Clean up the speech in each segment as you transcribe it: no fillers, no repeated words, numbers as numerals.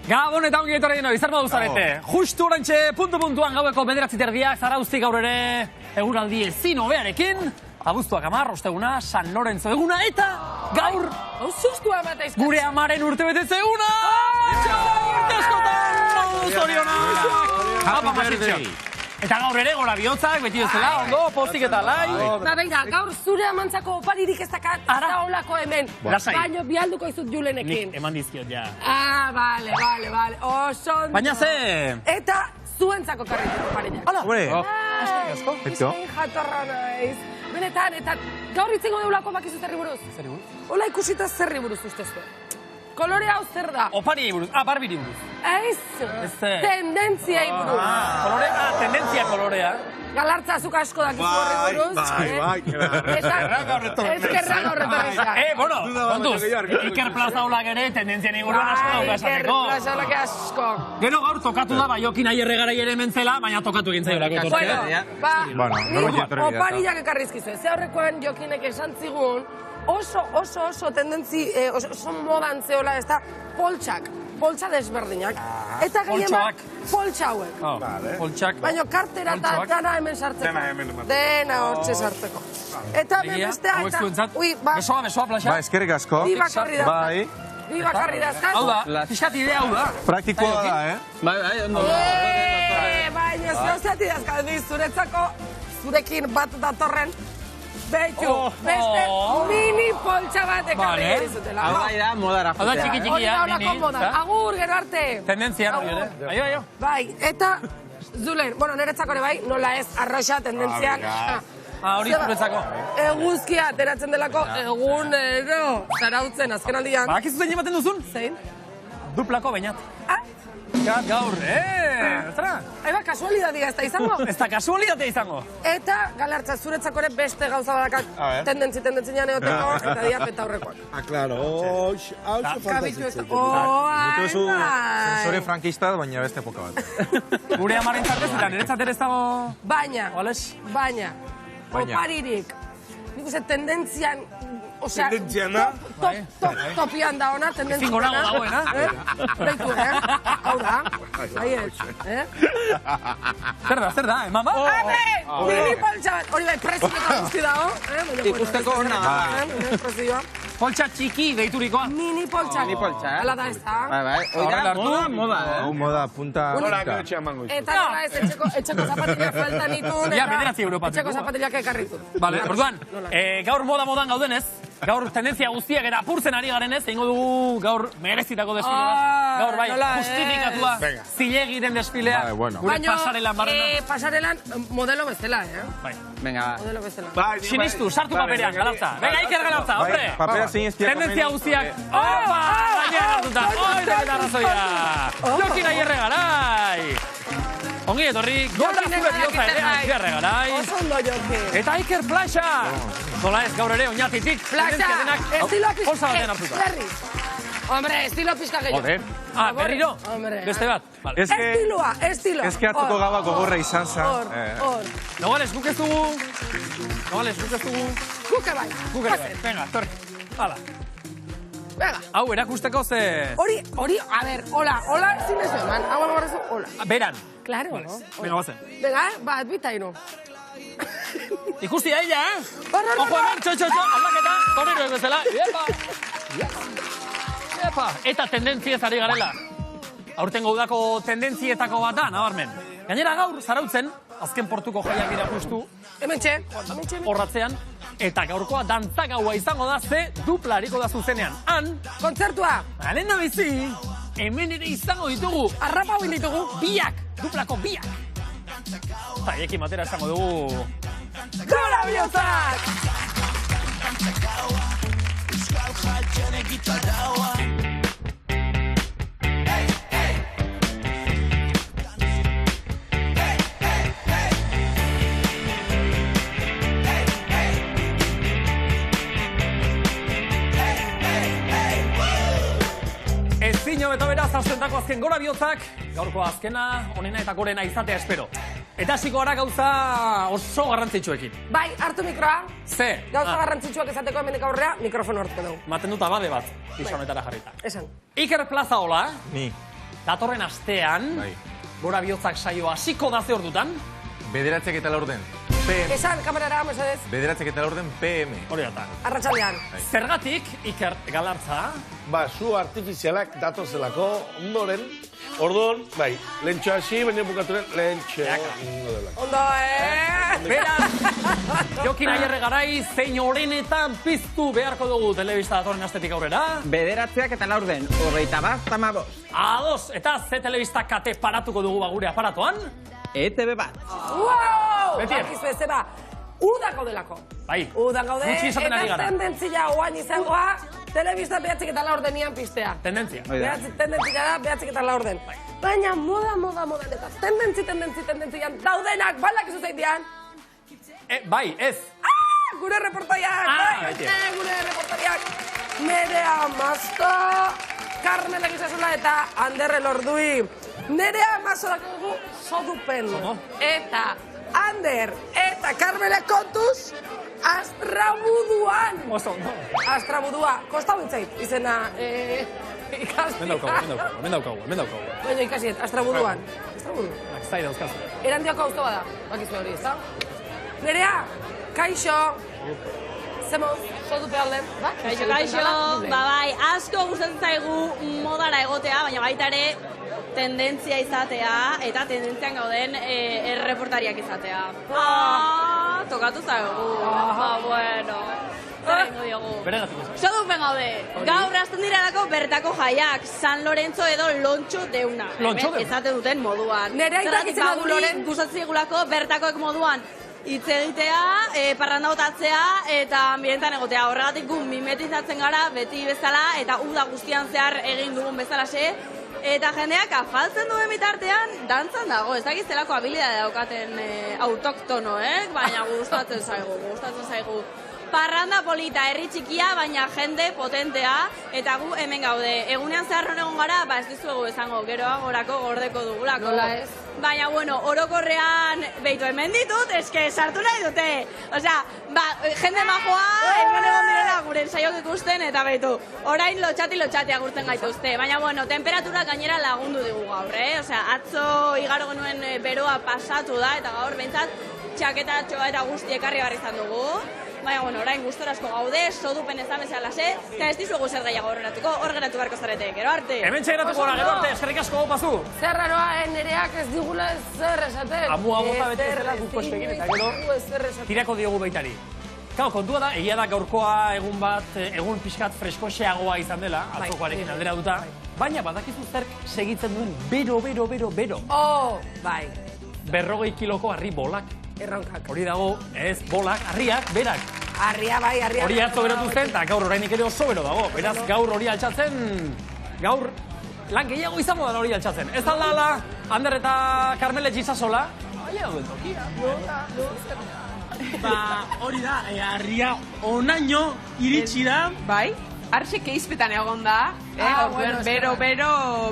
Gabon eta ongi etorri dino, izan modu zarete. Justu orantxe, puntu-puntuan gaueko 9:00 Zarauztik gaur ere eguraldi ezin hobearekin. Abuztuak 10, osteguna, San Lorenzo eguna eta gaur sustua bat aizkatzen. Gure amaren urtebetetze eguna! Urte askotan! Zorionak! Eta gaur ere gora bihotzak, beti bezala, ondo, pozik eta lai. Ba, beira, gaur zure amantzako oparirik ez dakat, ez da holako hemen. Baino bialduko izut Julenekin. Nik eman dizkiot, ja. Bale. Oso ondo. Baina ze... Eta zuentzako karritzeko oparinak. Hala, Bizkain jatorra naiz. Benetan, eta gaur itzengo deulako bakizu zerri buruz. Zerri buruz? Hola ikusita zerri buruz ustezue. Kolore hau zer da? Opari buruz, barbiri buruz. Ez, tendentziai buruz. Kolorea, tendentzia kolorea. Galartza azuk asko dakizu horri buruz. Eskerrak horretorreza. Bueno, kontuz, Iker Plaza holak ere tendentzia inguruan asko dauka esateko. Iker Plaza holak asko. Gero gaur tokatu da, Jokin Aierre garai ere mentzela, baina tokatu egin zaiolako etortzea. Bueno, opariak ekarrizkizu. Ze horrekoan Jokinek esan zigun, oso tendentzi, oso modan zeola ez da, poltsa desberdinak. Eta gehienak, poltsa hauek. Poltsak. Baina kartera eta dana hemen sartzeko. Dena hortxe sartzeko. Eta bestea eta... Besoa, plaxa. Ba, eskerrik asko. Bi bakarri da. Bi bakarri da. Hau da, pixkat idea hau da. Praktikoa da, Bai, ondo. Baina zeozati dazkaldi zuretzako, zurekin bat datorren, Beitu, beste mini poltsa bat ekarri erizutela. Hau da, modara. Hau da, txiki-txikia, mini. Hori da, moda. Agur, gero arte. Tendentzia, aio. Bai, eta, Zulen, niretzako ere bai, nola ez, arroxa, tendentziak. Hori zuretzako. Eguzkia, ateratzen delako, egunero, zarautzen, azken aldian. Bakizu zein ematen duzun? Zein? Duplako bainat. Gaur, eztra? Eba, kasualidadia ez da izango? Ez da kasualidadia izango. Eta, Galartza, zuretzako ere beste gauza badakak tendentzian eoteko, eta dia peta horrekoak. Claro, hau Kabitu ez da. Mutu sensore frankista, baina beste poka bat. Gure amaren zartez, eta niretzat ere ez dago... Baina, oparirik. Nik uste tendentzian... Tendentziana? Topian da ona, tendentziana. Zingo nago dagoena. Beitu, Hau da. Aiet, Zer da, eman ba? Mini poltsa bat. Hori bai, prezioetan guzti dago. Ikusteko hona. Prezioa. Poltsa txiki deiturikoa. Mini poltsa. Hala da ez da. Bai. Oida, moda. Moda, punta. Eta nola ez, etxeko zapatilak faltan itun. Ja, bederatzi europatzeko. Etxeko zapatilak ekarritu. Vale, orduan, gaur modan gaudenez, gaur tendentzia guztiak eta apurtzen ari garenez, egingo dugu gaur merezitako desfile bat. Gaur bai, justifikatua zilegiren desfilea. Gure pasarelan barrena. Pasarelan modelo bezala, Venga, modelo bezala. Sinistu, sartu paperean, Galartza. Venga, Iker Galartza, hombre. Papera siniztia. Tendentzia guztiak. Opa! Gainera hartuta. Oita eta arrazoia. Jokin Aierre garai. Ongi etorri, gora zure bihotza ere Aierre garai. Oso ondo Jokin. Eta Iker Plaxa. Nola ez gaur ere oinatitik. Plaxa, estilo Bolsa batean hartuta. Hombre, estilo pizka gehiago. Joder. Berriro? Beste bat. Estiloa. Ez que atzuko gaba gogorra izan zan. Hor. Nogales, guk ez dugu. Guke bai. Venga, torri. Hala. Venga. Hau, erakusteko ze... Hori, a ver, hola, ezin ez eman. Hau agorrezu, hola. Beran. Claro, no? Venga, bazen. Venga, bat, bita ino. Ikusti da ella, Horra. Ojo hemen, txo, aldaketa, torero bezala. Epa. Eta tendentziez ari garela. Aurtengo udako tendentzietako bat da, nabarmen. Gainera gaur, Zarautzen, azken portuko jaiak dira justu. Hementxe. Horratzean. Eta gaurkoa dantzagaua izango da, ze duplariko da zuzenean. Kontzertua. Lehen da bizi, hemen ere izango ditugu. Arrapa hau ditugu. Biak, duplako biak. Eta ekin batera izango dugu... Gora bihotzak! Ezin hobeto beraz, astentako azken gora bihotzak, gaurko azkena, onena eta gorena izatea espero. Eta hasiko gara gauza oso garrantzitsuekin. Bai, hartu mikroa. Ze? Gauza garrantzitsuak esateko hemenik aurrea, mikrofono hartuko dugu. Maten dut abade bat, izanetara jarrita. Esan. Iker Plaza hola. Ni. datorren astean, Gora Bihotzak saioa hasiko da ze ordutan? 9:04 PM. Esan, kamerara, mesedez. 9:04 PM. Hori da. Arratsaldean. Zergatik, Iker Galartza? Su artifizialak datozelako ondoren. Orduan, lentxo hasi, baina bukaturen lentxo. Ondo, Beraz, Jokin Aierre Garai, zein orenetan piztu beharko dugu telebista datorren astetik aurrera? 9:04, 21:15. Ados, eta ze telebista kate paratuko dugu gure aparatoan? ETV bat. Wow! Beti. Bakizu ez, udako delako. Bai. Udan gaude, Gutxi esaten ari eta gara. tendentzia oain izangoa, telebista 9:04 piztea. Tendentzia. Tendentzia da 9:04. Baina moda, eta tendentzian daudenak, balak izu zeitean. Bai, ez. Gure reportariak, gure reportariak. Nerea Masto, Carmela Gizasola eta Ander Elordui. Nerea Masto dakogu sodupen. Eta Ander eta Carmela kontuz Astrabuduan. Astrabudua, kostau intzait, izena ikastia. Hemen daukagu. Baina ikasiet, Astrabuduan. Astrabudu. Zai dauzkazu. Erandioko hauzo bada, bakizu hori, ez da? Nerea, kaixo. Zemoz, sodupe alden. Kaixo, bai, asko gustatzen zaigu modara egotea, baina baita ere tendentzia izatea, eta tendentzian gauden erreportariak izatea. Tokatu zaigu. Bueno. Zer ingo diogu. Sodupen gaude. Gaur hasten direlako bertako jaiak, San Lorenzo edo Lontxo deuna. Ezate duten moduan. Nerea itakitzen adu Loren. Gustatzen egulako bertakoek moduan. Hitz egitea, parranda botatzea eta ambientan egotea. Horregatik gu mimetizatzen gara beti bezala eta uda guztian zehar egin dugun bezalaxe. Eta jendeak afaltzen duen bitartean dantzan dago. Ez dakiz zelako habilidade daukaten autoktonoek, baina gustatzen zaigu. Parranda polita, herri txikia, baina jende potentea, eta gu hemen gaude. Egunean zehar egon gara, ez dizuegu esango, geroa gorako gordeko dugulako. Nola ez? Baina, bueno, orokorrean, behitu hemen ditut, eske sartu nahi dute. Osea, jende majoa, hemen egon direla gure ensaiok ikusten, eta behitu, orain lotxati agurtzen gaituzte. Baina, bueno, temperatura gainera lagundu digu gaur, Osea, atzo igaro genuen beroa pasatu da, eta gaur behintzat, txaketatxoa eta guzti ekarri barri izan dugu. Baina, bueno, orain gustorazko gaude, sodupen ez da bezalase, eta ez dizuegu zer gehiago horretatuko, hor geratu beharko zarete, gero arte. Hemen txageratuko gara, gero arte, eskerrik asko pazu. Zer raroa, Nereak ez digula zer esaten. Amua bota bete ez dela guzpostekin, eta gero tirako diogu baitari. Kau, kontua da, egia da gaurkoa egun pixkat freskoxeagoa izan dela, atzokoarekin aldera duta, baina badakizu zerk segitzen duen bero. Bai. 40 kiloko harri bolak. Erronkak. Hori dago, ez bolak, harriak, berak. Harria bai. Hori atzo berotu zen, eta gaur orainik ere oso bero dago. Beraz, gaur hori altxatzen, gaur lan gehiago izango da hori altxatzen. Ez aldala, Ander eta Carmele Gizasola. Aia duen tokia. Hori da, harria onaino iritsi da. Bai, arxe keizpetan egon da.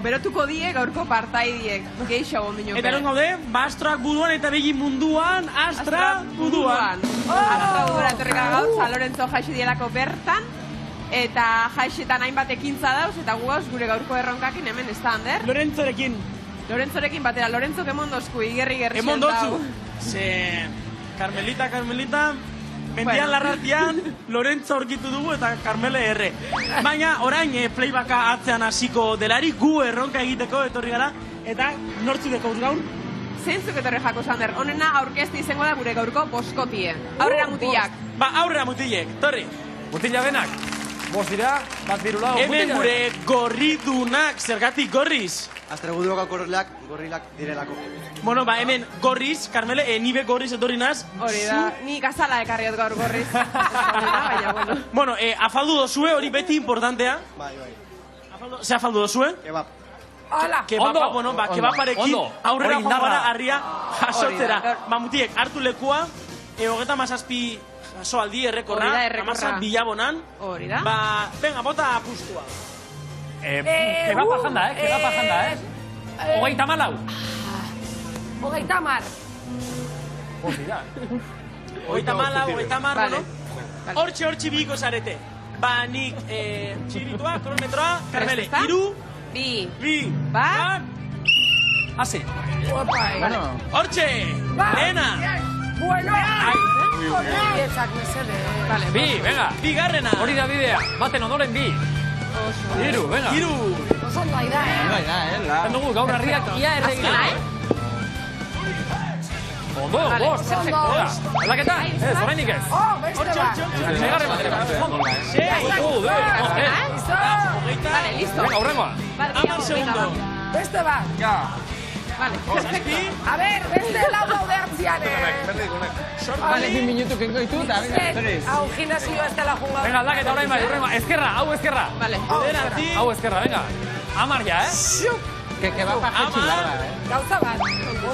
Berotuko die gaurko partaidiek. Geixo egon dino. Eta eron gaude, Astrak buduan eta begi munduan, Astra buduan. Astra buduan etorrika gauz, San Lorenzo jaixi dielako bertan. Eta jaixetan hainbat ekintza dauz, eta gu gauz gure gaurko erronkakin hemen ez da, Ander? Lorentzorekin batera, Lorentzok emondozku, igerri xen dau. Emondotzu. Ze, Carmelita, mendian larratian, Lorenzo aurkitu dugu eta Carmele erre. Baina, orain, playbacka atzean hasiko delari, gu erronka egiteko etorri gara, eta nortzu dekoz gaur? Zeintzuk etorri jako, Sander, honena aurkezti izango da gure gaurko boskotie. Aurrera mutilak. Aurrera mutilek, torri. Mutila denak, bost dira, bat birulao. Hemen gure gorridunak, zergatik gorriz? Astrabuduak gorrilak direlako. Bueno, hemen gorriz, Carmele, nibe gorriz etorri naz. Hori da, ni gazala ekarriot gaur gorriz. Baina, bueno. Bueno, afaldu dozue, hori beti importantea. Bai. Ze afaldu dozue? Kebab. Hola. Kebaba, bueno, kebaparekin aurrera joan gara harria jasotzera. Mutiek, hartu lekua, 37 jasoaldi errekorra, amazan bilabonan. Hori da. Venga, bota apustua. Kebapa janda, Hogeita malau. Hogeita mar. Hogeita mar, no? Hortxe biko zarete. Nik txiritua, kronometroa, Carmele, 3, Bi. Bat. Hasi. Hortxe. Lehena. Bueno. Bi, venga. Bigarrena. Hori da bidea. Baten ondoren bi. Hiru, venga. Oso ondo aida, Zan dugu, gaur harriak ia erregin. Ondo, bost. Aldaketa? Ez, orainik ez. Beste bat. Segarren batera. Vale, listo. Venga, horrengoa. 10 segundo. Beste bat. Vale, perfecto. A ver, beste lau daude hartzian. Vale, 2 minutu kengo ditu, eta venga, 3. Hau gimnasioa ez dela junga. Venga, aldaketa orain bai, horrengoa. Ezkerra, hau ezkerra. Vale. Hau ezkerra, venga. Amar ja, Que va pa jetxilada, Gauza bat.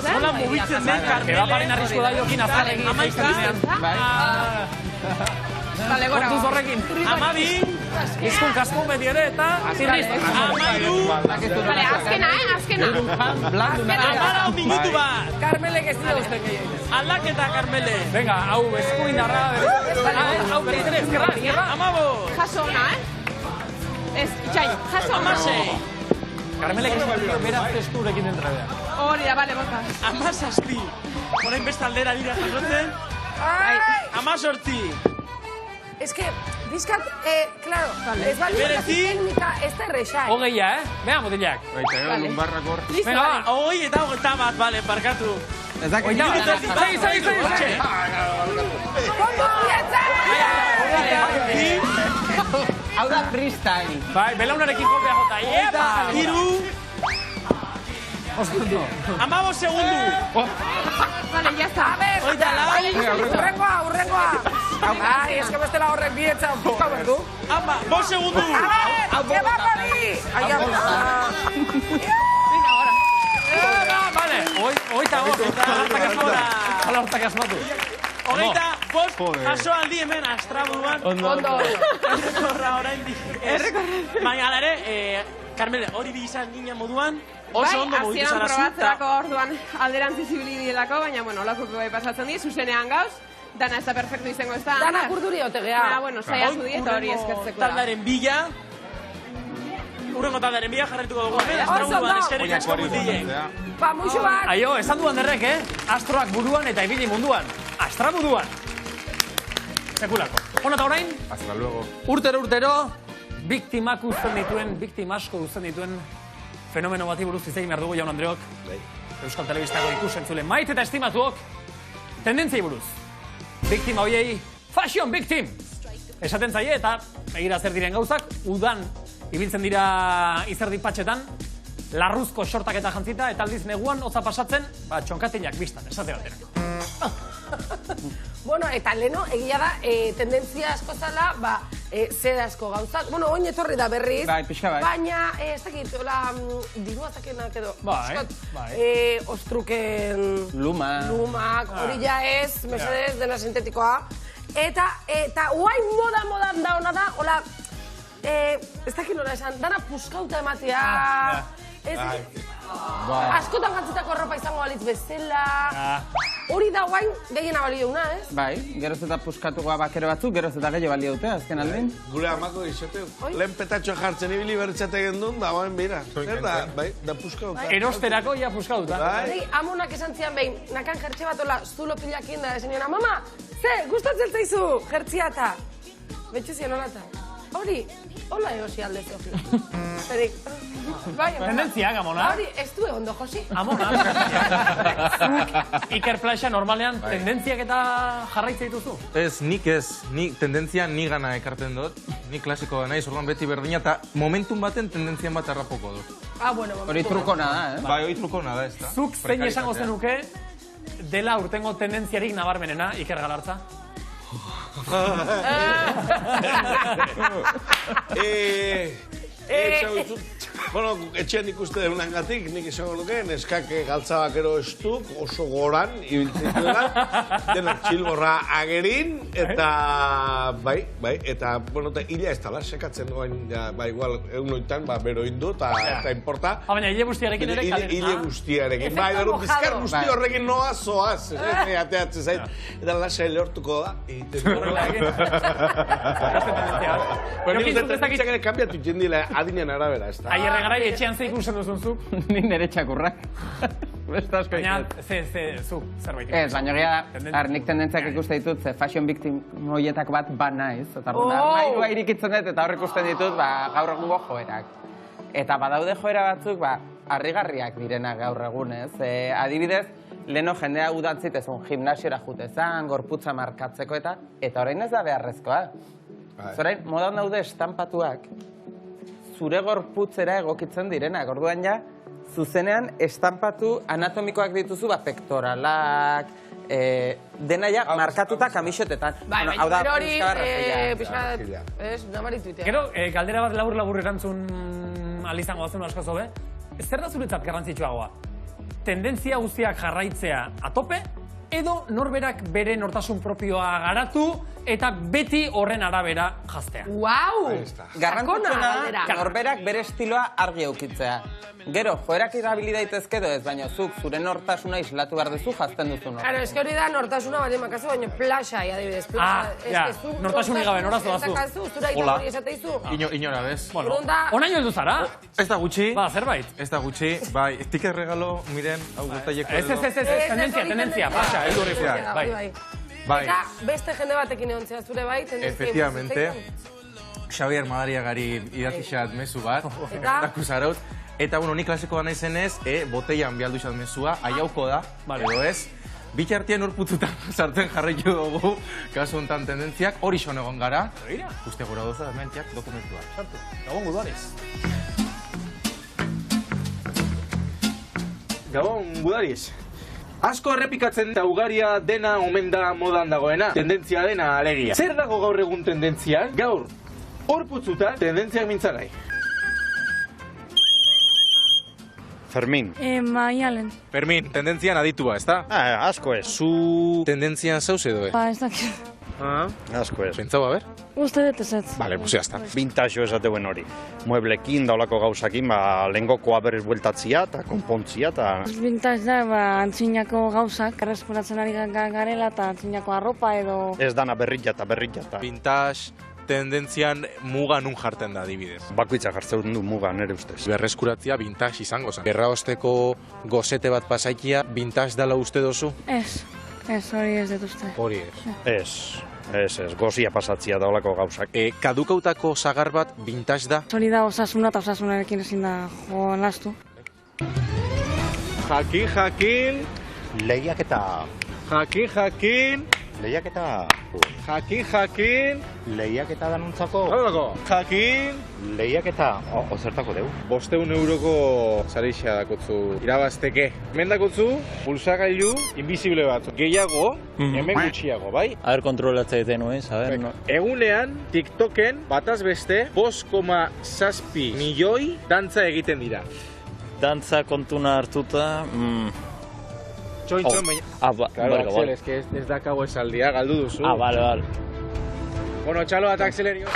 Nola mugitzen den Carmele. Kebaparen arrisko da jokin azalegin. Vale, gora. Kontuz horrekin. 12. Izkun kaskun beti ere eta... 13. Vale, azkena. 14 minutu bat. Carmelek ez dira uste gehiago. Aldaketa, Carmele. Venga, hau eskuin darra. Hau berriz ere, ezkerra. 15. Jaso ona, Ez, itxain, jaso ona. 16. Carmelek ez dira beraz testurekin entradea. Hori da, bale, bota. 17. Horain beste aldera dira jasotzen. 18. Es que, bizkat, claro, ez bali teknika ez da erresa, Hogeia, Venga, mutilak. Baita, lumbarrak hor. Venga, va. Hogei eta hogeita bat, bale, parkatu. Ez da, Hogeita bat. Sei. Kondo, hau da freestyle. Bai, belaunarekin kolpea jota. Iepa! 15 segundu. Vale, ya está. A ver, urrengoa. Ai, es que bestela horrek bietza buka berdu. 5 segundu. A ver, que va pari! Ai, Venga, ahora. Vale, hogeita bost. Hala hortak asmatu. Hogeita bost, jaso aldi hemen astraburuan. Ondo. Errekorra orain di. Baina ere, Carmele, hori bizan ginen moduan, oso ondo mugitu zara zu. Probatzerako orduan alderantzi zibili dielako, baina, bueno, olako bai pasatzen di, zuzenean gauz, dana ez da perfecto izango ez da. Dana urduri otegea. Baina, bueno, saiatu di eta hori eskertzeko da. Taldaren bila, urrengo taldaren bila jarraituko dugu. Astraburuan eskerik asko mutilen. Ba, muixo bat. Aio, esan duan derrek, Astroak buruan eta ibili munduan. Astra buruan. Sekulako. Hona eta orain? Hasta luego. Urtero, biktimak uzten dituen, biktima asko uzten dituen fenomeno bati buruz izegin behar dugu, Jaun Andreok. Euskal Telebistako ikusentzule maite eta estimatuok tendentziai buruz. Biktima hoiei, fashion victim! Esaten zaie eta begira zer diren gauzak, udan ibiltzen dira izerdi patxetan, larruzko xortak eta jantzita, eta aldiz neguan hotza pasatzen, txonkatinak biztan, esate baterako. Bueno, eta leno, egia da, tendentzia asko zala, zer asko gauzak. Bueno, oin etorri da berriz. Bai, pixka bai. Baina, ez dakit, hola, diru atakenak edo. Bai. Ostruken... Lumak, hori ja ez, mesedez, dena sintetikoa. Eta, guain modan da hona da, hola, ez dakit nola esan, dana puskauta ematea. Askotan jantzitako ropa izango balitz bezala. Hori da guain gehiena balio una, ez? Bai, geroz eta puskatukoa bakero batzuk, geroz eta gehiago balio dute, azken aldin. Gure amako izate, lehen petatxo jartzen ibili berritzate gendun, da guain bera. Zer da, bai, da puskauta. Erosterako ia puskauta. Amonak esan zian behin, nakan jertxe bat hola, zulo pilakin da, esan niona, mama, ze, gustatzen zaizu jertxiata. Betxu zian honata. Hori, hola eosi alde Sofia. Zerik, tendentzia, Amona. Hori, ez du egondo, Josi. Amona. Iker Plaxa normalean tendentziak eta jarraitze dituzu? Ez, nik tendentzia ni gana ekarten dut. Ni klasiko naiz, orduan beti berdina, eta momentun baten tendentzian bat harrapoko dut. Bueno, hori trukona da, Bai, hori trukona da, ez da. Zuk zein esango zenuke dela urtengo tendentziarik nabarmenena, Iker Galartza? Bueno, etxean ikuste denunangatik, nik esango nuke, neskak galtza bakero estuk, oso goran, ibiltzen duela, denak txilborra agerin, eta, bai, eta, bueno, eta hila ez tala, sekatzen goain, igual, eunoitan, bero indu, eta importa. Baina, hile guztiarekin ere kalera. Hile guztiarekin, bai, bizkar guzti horrekin noa zoaz, ateatzen zait, eta lasa lehortuko da, horrela egin. Nik uste tendentzak ere kambiatu jendila adinean arabera, ez da? Agerre garai etxean ze ikusten duzun zuk? Ni nire txakurrak. Baina, zu, zerbait. Ez, baina gira, nik tendentziak ikusten ditut, ze fashion victim hoietak bat naiz. Eta mairua irikitzen dut, eta hor ikusten ditut, gaur egungo joerak. Eta badaude joera batzuk, harrigarriak direnak gaur egunez. Adibidez, leheno jendea udatzitezun gimnasiora jutezan, gorputza markatzeko eta orain ez da beharrezkoa. Zorain, modan daude estampatuak, zure gorputzera egokitzen direnak. Orduan ja, zuzenean estampatu anatomikoak dituzu, pektoralak, dena ja markatuta kamisetetan. Hau da, pixka ez, namaritu itea. Gero, galdera bat labur erantzun alizango bazen asko zobe, zer da zuretzat garrantzitsuagoa? Tendentzia guztiak jarraitzea atope, edo norberak bere nortasun propioa garatu eta beti horren arabera jaztea. Uau! Garrantzitsuna da, norberak bere estiloa argi eukitzea. Gero, joerak irabili daitezke edo ez, baina zuk zure nortasuna islatu behar duzu jazten duzu nortasuna. Claro, eske hori da nortasuna bat emakazu, baina plaxa, adibidez. Nortasunik gabe, noraz doazu? Zura ito hori esateizu? Inora, bez? Onaino heldu zara? Ez da gutxi. Ba, zerbait. Ez da gutxi, bai, ticket regalo, miren, hau guztaieko edo. Tendentzia, plaxa, heldu horri. Eta beste jende batekin egon zea zure bai, efectivamente, Xavier Madariagari idatixat mezu bat, dakuzaraut. Eta, nik klasiko da naizenez, botellan bialdu izan mezua, aiauko da, edo ez. Bitxartian urputzutan sartzen jarraitu dugu, kasu honetan tendentziak, hori son egon gara. Uste gura doza, mentiak, dokumentuak. Sartu, Gabon Gudariz. Gabon Gudariz. Asko errepikatzen eta ugaria dena omen da modan dagoena. Tendentzia dena alegia. Zer dago gaur egun tendentziak? Gaur, horputzutan tendentziak mintzagai. Fermin. Maialen. Fermin, tendentzian aditua, ez da? Asko ez. Zu tendentzian zauz edo, Ez dakit. Asko ez. Pentsau, a ber? Uste dut ez. Vale, pues ya está. Vintaxo esateuen hori. Mueblekin, daulako gauzakin, lehengokoa berez bueltatzia eta konpontzia eta... Vintage da, antzinako gauzak, errespuratzen ari garela eta antzinako arropa edo... Ez dana berrilla eta. Vintage, tendentzian muga nun jarten da, adibidez. Bakoitza jartzen du muga, nere ustez. Berreskuratzia vintage izango zen. Gerraosteko gozete bat pasaikia, vintage dala uste dozu? Ez, hori ez dut uste. Hori ez. Ez, gozia pasatzia daulako gauzak. Kadukautako sagar bat vintage da? Hori da osasuna eta osasunarekin ezin da jo nastu. Jakin. Lehiaketa. Jakin. Lehiaketa. Jakin. Lehiaketa danuntzako. Jakin. Lehiaketa. Ozertako deu. 500 euroko sarixea dakotzu irabazteke. Hemen dakotzu, pulsagailu invisible bat. Gehiago, hemen gutxiago, bai? A ber, kontrolatzea egiten nuen, a ber. Egunean, TikToken, bataz beste, 5,7 milioi dantza egiten dira. Dantza kontuna hartuta... Txoin, baina... Claro, Axel, es que ez dakago esaldia, galdu duzu. Vale. Bueno, txalo bat Axelerio.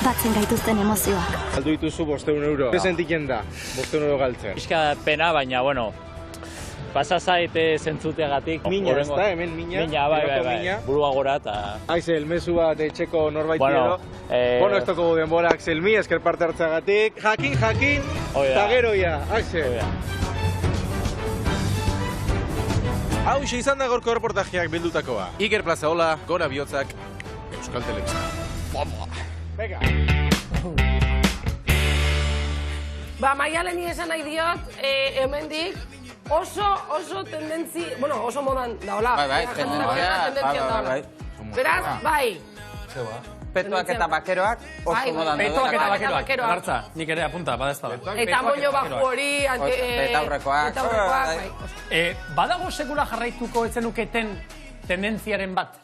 Batzen gaituzten emozioak. Galdu dituzu 500 euro. Ze sentiken da, 500 euro galtzen? Pixka pena, baina, bueno, pasa zaite zentzuteagatik. Mina, ez da, hemen mina. Mina, bai, burua gora eta... Axel, mezu bat etxeko norbait edo. Bueno, ez toko denbora, Axel, mi, esker parte hartzeagatik. Jakin, eta gero ya, Axel. Hau izan da gorko reportajeak bildutakoa. Iker Plazaola, Gora Bihotzak, Euskal Telebista. Venga! Maialeni esan nahi diot, hemendik oso tendentzi, bueno, oso modan daola. Bai, tendentzia. Beraz, bai. Petoak eta bakeroak oso modan daude. Petoak eta bakeroak. Gartza, nik ere apunta, badezpada. Eta moño baju hori... Betaurrekoak. Badago sekula jarraituko etzen uketen tendentziaren bat?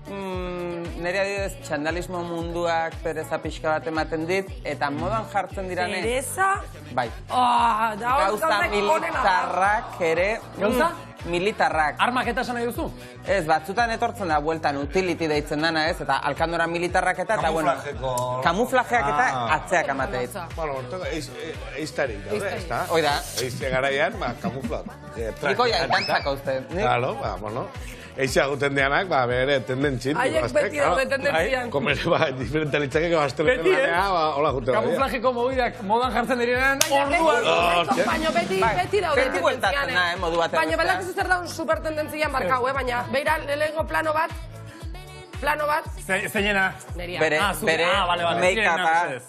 Nire adibidez, txandalismo munduak pereza pixka bat ematen dit, eta modan jartzen diranez... Pereza? Bai. Gauza militarrak ere... Gauza? Militarrak. Armak eta esan nahi duzu? Ez, batzutan etortzen da bueltan utility deitzen dana ez, eta alkandora militarrak eta... Kamuflajeak eta atzeak amate dit. Bueno, eiztarik, ez da? Oida. Eizte garaian, kamuflat. Niko ja, dantzako uste. Claro, bueno. Eixea guten dianak, bere tendentzin. Haiek beti daude tendentzian. Komere, diferente litzakek, basteleten lanea, hola guten. Kamuflajeko mobidak modan jartzen direnean, orduan. Baina beti daude tendentzian. Baina belak ez zer daun supertendentzian barkau, baina beira lehengo plano bat, Zeinena? Neria. Bere make-upa.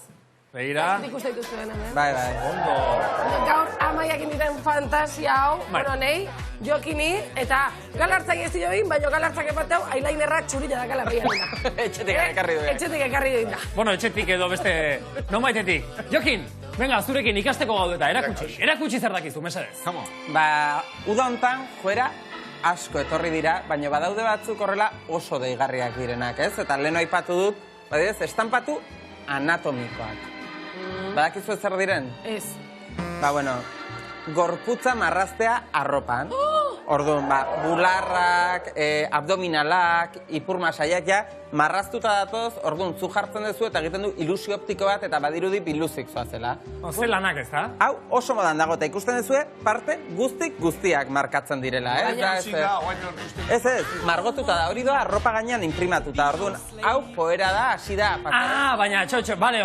Begira. Ikusten dituzuen hemen. Bai. Gaur amaiak inditen fantasia hau, bueno, nahi, jokini, eta galartzak ez dira egin, baina galartzak epateu, eyelinerrak txurila da galarria dira. Etxetik ekarri duena. Etxetik ekarri duena. Bueno, etxetik edo beste, non baitetik. Jokin, venga, zurekin ikasteko gaudeta, erakutsi zer dakizu, mesedez. Uda hontan, joera, asko etorri dira, baina badaude batzuk horrela oso deigarriak direnak, ez? Eta lehen aipatu dut, badidez, estampatu anatomikoak. Badakizu zer diren? Ez. Gorputza marraztea arropan. Orduan, bularrak, abdominalak, ipurmasaiak ja, marraztuta datoz, orduan, zu jartzen duzu eta egiten du ilusio optiko bat eta badirudi biluzik zoazela. Zer lanak ez da? Hau oso modan dago, eta ikusten duzue, parte guztiak markatzen direla, ez? Ez, margotuta da, hori doa arropa gainean imprimatuta, orduan, hau poera da, hasi da. Baina, txotxo, bale.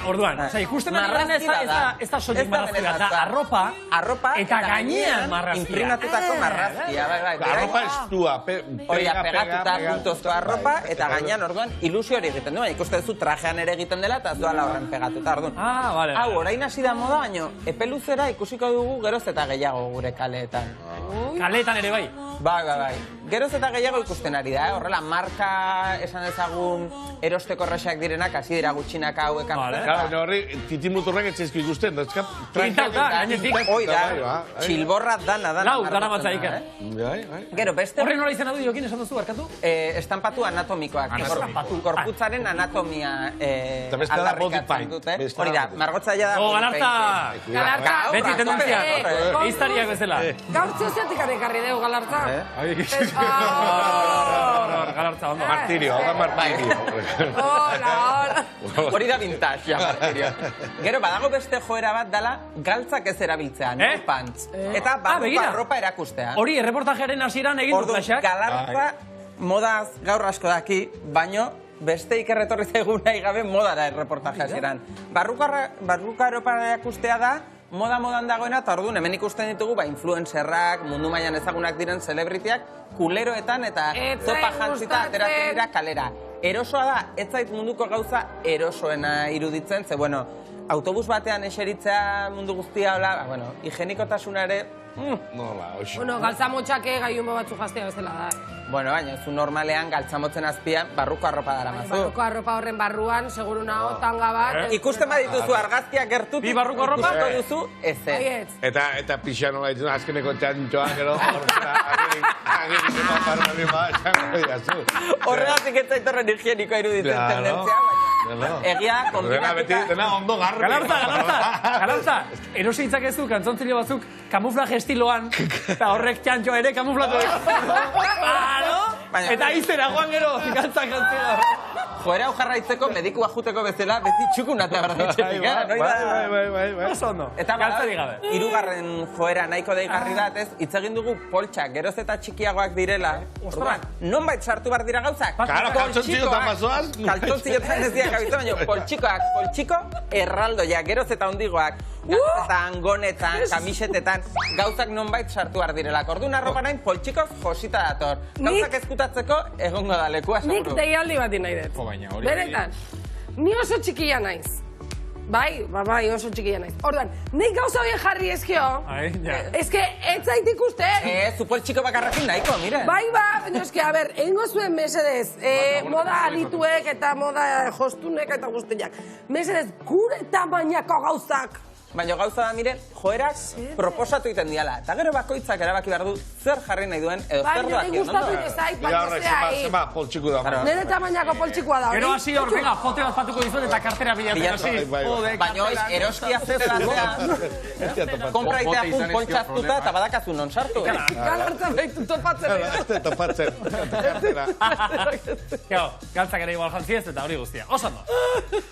Orduan, ikusten ez da soilik marrazkia, da arropa eta gainean marrazkia. Imprimatutako marrazkia, bai. Arropa estua, pegatuta puntozko arropa, eta gainean, orduan, ilusio hori egiten du, baina ikusten duzu trajean ere egiten dela, eta ez doala horren pegatuta, orduan. Hau, orain hasi da moda, baina epe luzera ikusiko dugu geroz eta gehiago gure kaleetan. Kaleetan ere bai? Bai. Geroz eta gehiago ikusten ari da, horrela, marka esan ezagun erosteko erraxak direnak, hasi dira gutxinak hauekan. Claro, horri, titimuturrak etxezko ikusten, dazkap, hoi da, txilborra dana. Lau, dara matzaik. Gero, beste... Horre nola izan adu, Jokin, esan duzu, barkatu? Estampatu anatomikoak. Gorputzaren anatomia aldarrikatzen dute. Hori da, margotzaia da... Galartza! Beti tendentzia. Eiztariak bezala. Gaur zioziatik arekarri dugu, Galartza. Galartza, ondo. Martirio. Hola. Hori da vintage, Martirio. Gero, badago beste joera bat dala, galtzak ez erabiltzea, no pants. Eta barruko arropa erakustea. Hori, erreportajearen hasieran egin dut flasheak. Galartza modaz gaur asko daki, baino beste ikerretorri zaigu nahi gabe modara erreportaje hasieran. Barruko arropa erakustea da, modan dagoena, eta orduan hemen ikusten ditugu influencerrak, mundu mailan ezagunak diren celebrityak, kuleroetan eta zopa jantzita ateratzen dira kalera. Erosoa da, ez zait munduko gauza erosoena iruditzen, ze, autobus batean eseritzea mundu guztia, higienikotasuna ere... Galtzamotxak gaiumo batzu jaztea bezala da. Baina, zu normalean galtzamotzen azpian barruko arropa dara mazu. Barruko arropa horren barruan, seguru nago, tanga bat. Ikusten badituzu argazkiak gertutu. Bi barruko arropa? Ikusten duzu, ez. Eta pixan nola ditzen, azkeneko txantxoa, gero, horregatik ez zaitorren higienikoa iruditzen tendentzia, baina egia, kombinatuta. Dena ondo garbi. Galartza, erositzak ez du, kantzontzile batzuk, kamuflaje estiloan, eta horrek txantxoa ere kamuflatu. Eta izera, Juan, gero, gantzak gantzera. Joera hau jarraitzeko, medikua juteko bezala, beti txukunata berditzetik, Bai. Oso ondo, galtzari gabe. Hirugarren joera nahiko deigarri dat, ez, hitz egin dugu poltsak, geroz eta txikiagoak direla. Orduan, nonbait sartu behar dira gauzak? Karo, kaltzontziotan bazoaz. Kaltzontziotan ez dira gabitzen, baina poltsiko erraldoia, geroz eta ondigoak. Gantzetan, gonetan, kamisetetan, gauzak nonbait sartu behar direlak. Orduan arropa nahin, poltsikoz josita dator. Gauzak ezkutatzeko, egongo da lekua, seguru. Nik deialdi bat nahi dut. Benetan, ni oso txikia naiz. Bai, oso txikia naiz. Orduan, nik gauza hori jarri ezkio. Ezke, ez zait ikusten. Zu poltsiko bakarrakin nahiko, mire. Bai, baina eske, a ber, egingo zuen mesedez, moda adituek eta moda jostunek eta guztiak. Mesedez, gure tamainako gauzak. Baina gauza da, miren, joerak proposatu iten diala. Eta gero bakoitzak erabaki behar du zer jarri nahi duen edo zer doak. Baina, gustatu ite zait, Zema, poltsiku da. Nire tamainako poltsikoa da. Gero hasi hor, venga, fote bat patuko dizut eta kartera bilatzen hasi. Baina hoiz, eroskia zezelatzea, konpraitea pun poltsaztuta eta badakazu non sartu. Galartza behitu topatzen. Topatzen. Galtzak ere igual jantzi ez eta hori guztia. Osando.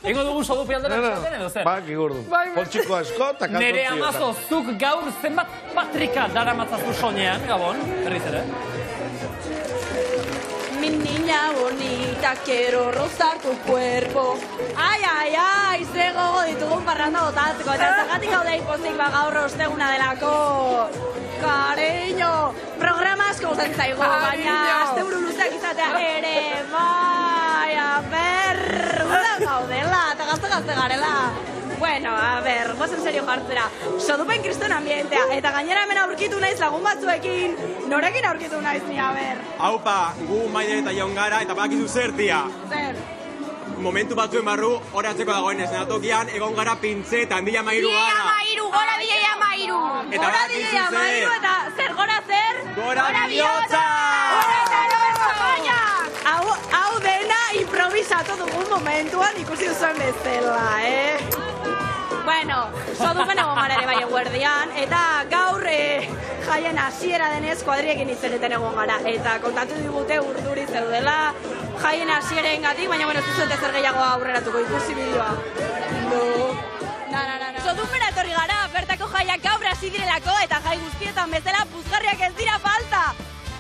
Ingo dugu sodupi aldera esaten edo zer? Bak, igurdu. Poltsikoa esko eta kaltotzio. Nere amazo, zuk gaur zenbat patrika dara matzazu soñean, Gabon, berriz ere? niña bonita, quiero rozar tu cuerpo. Ai, ai, ai, ze gogo ditugun parranda botatzeko. Eta zagatik hau da ipozik gaur osteguna delako. Cariño, programa asko gustatzen zaigu, baina asteburu luzeak izatea ere, bai, a ber, gura gaudela, eta gazte garela. Bueno, a ber, gozen serio jartzera. Sodupen kriston ambientea, eta gainera hemen aurkitu naiz lagun batzuekin. Norekin aurkitu naiz ni, a ber? Haupa, gu Maider eta Jaun gara, eta badakizu zer, tia. Zer? Momentu batzuen barru, horatzeko dagoen eszenatokian, egon gara pintzetan, Dilla Mairu gara. Dilla Mairu, gora Dilla Mairu. Eta gora Dilla Mairu, eta zer, gora zer? Gora bihotza! Hau dena improvisatu dugun momentuan ikusi duzuen bezala, Bueno, sodupen egon gara ere bai eguerdian, eta gaur jaien hasiera denez kuadriekin hitz egiten egon gara. Eta kontatu digute urduri zeudela jaien hasieraren gatik, baina bueno, zuzente zer gehiago aurreratuko ikusi bideoa. Sodupera etorri gara, bertako jaiak gaur hasi direlako, eta jai guztietan bezala puzgarriak ez dira falta.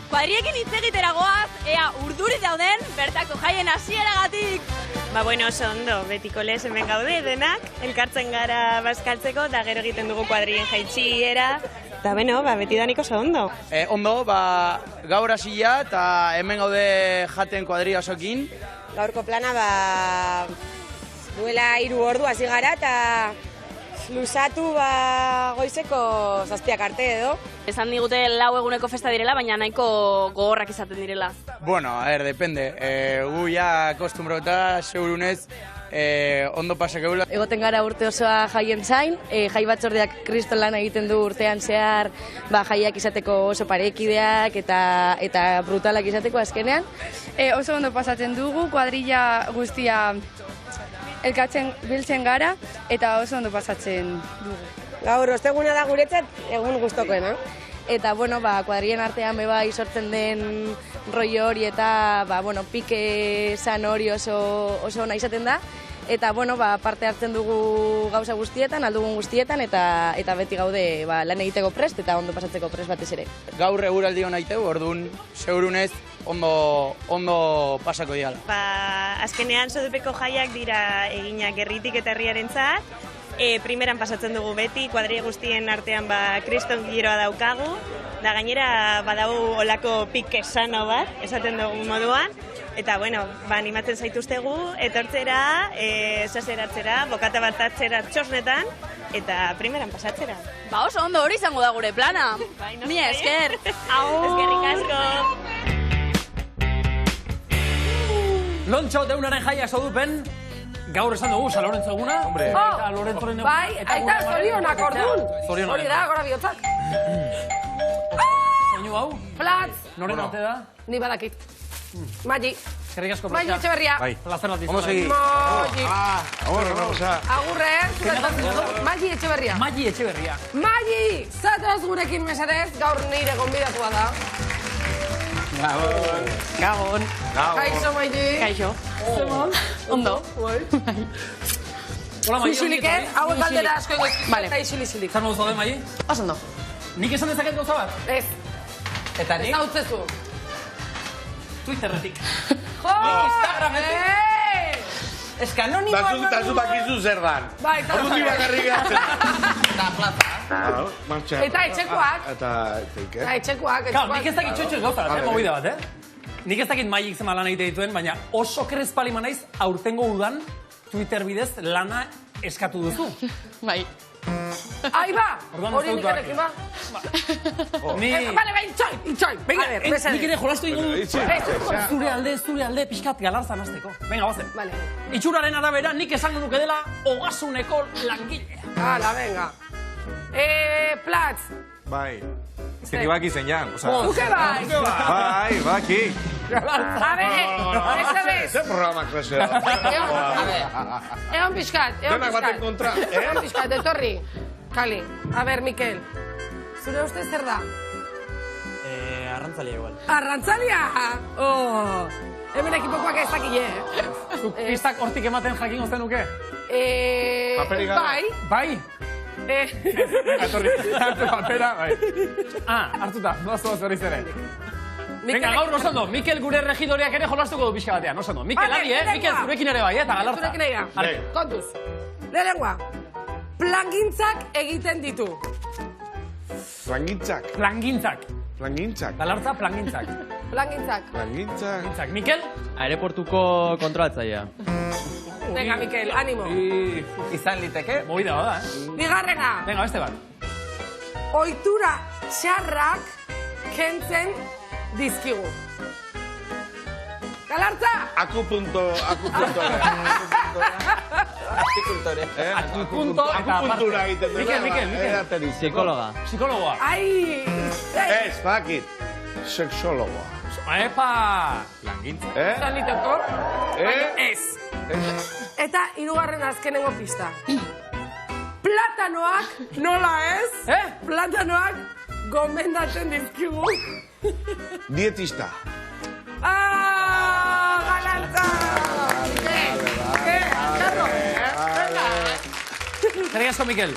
Kuadriekin hitz egitera goaz, ea urduri dauden bertako jaien hasieragatik. Ba, bueno, oso ondo, betiko lez hemen gaude denak, elkartzen gara bazkaltzeko, eta gero egiten dugu kuadrien jaitxiera, eta beno, betidanik oso ondo. Ondo, gaur hasia eta hemen gaude jaten kuadria osokin. Gaurko plana, duela 3 ordu hasi gara, eta luzatu goizeko 7 arte edo. Esan digute 4 eguneko festa direla, baina nahiko gogorrak izaten direla. Bueno, a ver, depende. Gu ja kostumbrota, segurunez, ondo pasak egula. Egoten gara urte osoa jaien zain, jai batzordeak kriston lan egiten du urtean zehar, jaiak izateko oso parekideak eta brutalak izateko azkenean. Oso ondo pasatzen dugu, kuadrilla guztia elkatzen biltzen gara, eta oso ondo pasatzen dugu. Gaur, osteguna da guretzat, egun gustokoena. Eta, bueno, kuadrien artean bai sortzen den rollo hori eta, pike zan hori oso ona izaten da. Eta, bueno, parte hartzen dugu gauza guztietan, aldugun guztietan, eta beti gaude lan egiteko prest eta ondo pasatzeko prest batez ere. Gaur eguraldi hona iteu, orduan, segurunez, ondo pasako diala. Azkenean sodupeko jaiak dira eginak herritik eta herriarentzat. Primeran pasatzen dugu beti, kuadria guztien artean kriston giroa daukagu, da gainera badau olako pike sano bat, esaten dugu moduan, eta bueno, animatzen zaituztegu, etortzera, saseratzera, bokata bat atzera txosnetan, eta primeran pasatzera. Oso ondo hori izango da gure plana. Mila esker. Eskerrik asko. Lontxo deunaren jaia sodupen, gaur esan dugu, San Lorenzo eguna. Eta Lorenzoren eguna. Bai, aita zorionak ordun. Hori da, gora bihotzak. Soinu hau? Platz. Noren arte da? Ni badakit. Magi. Eskerrik asko, Magi Etxeberria. Plazer bat izan. Ondo segi. Magi. Agurre, Agurre, Magi Etxeberria. Magi Etxeberria. Magi, zatoz gurekin mesedez, gaur nire gonbidatua da. Gabon. Kaixo, Magi. Kaixo. Zemon. Ondo. Hola, Magi. Isilik, hauek aldera asko eta isilik. Zer modu zaude, Magi? Oso ondo. Nik esan dezaket gauza bat? Ez. Eta nik? Ez hautzezu. Twitterretik. Ez que anonimoa... Eta zu bakizu zer dan. Bai, eta... Orduti bakarrik gatzen. Eta plaza. Eta etxekoak. Eta etxeik, Eta etxekoak. Nik ez dakit txotxoz gauza, movida bat, Nik ez dakit Magik zema lan egite dituen, baina oso krezpali manaiz aurtengo udan Twitter bidez lana eskatu duzu. Bai. Ahí va. Hori nik erekin ba. Vale, itxoin. Venga, besede. Nik ere jolastu ingo zure alde, pixkat galarzan azteko. Venga, bazen. Itxuraren arabera nik esango nuke dela ogasuneko langilea. Hala, venga. Platz. Bai. Ez que ni baki zein jan. Zuke bai. Bai, baki. A ver, esa vez. Zer programak klasea. Egon pixkat. Denak baten kontra. Egon pixkat, etorri. Kali. A ver, Mikel. Zure uste zer da? Arrantzalia igual. Arrantzalia? Hemen ekipokoak ez dakile. Pistak hortik ematen jakin ozten nuke? Paperik gara. Bai. Etorri, hartu papera, bai. Hartuta, doaz hori zere. Venga, gaur oso ondo. Mikel gure regidoreak ere jolastuko du pixka batean, oso ondo. Mikel, adi, Mikel, zurekin ere bai, eta galartza. Zurekin ere, kontuz. Lehenengoa, plangintzak egiten ditu. Plangintzak. Plangintzak. Plangintzak. Galartza, plangintzak. Plangintzak. Plangintzak. Mikel? Aireportuko kontrolatzailea. Venga, Mikel, animo. Izan liteke? Movida bada, Bigarrena. Venga, beste bat. Ohitura txarrak kentzen dizkigu. Galartza! Akupuntura egiten dela. Mikel. Psikologa. Ai! Ez, bakit. Sexologoa. Epa! Plangintza. Zaliteko? Ez. Eta hirugarren azkenengo pista. Platanoak, nola ez? Platanoak gomendatzen dizkigu. Dietista. Galartza! Zerrik asko, Mikel.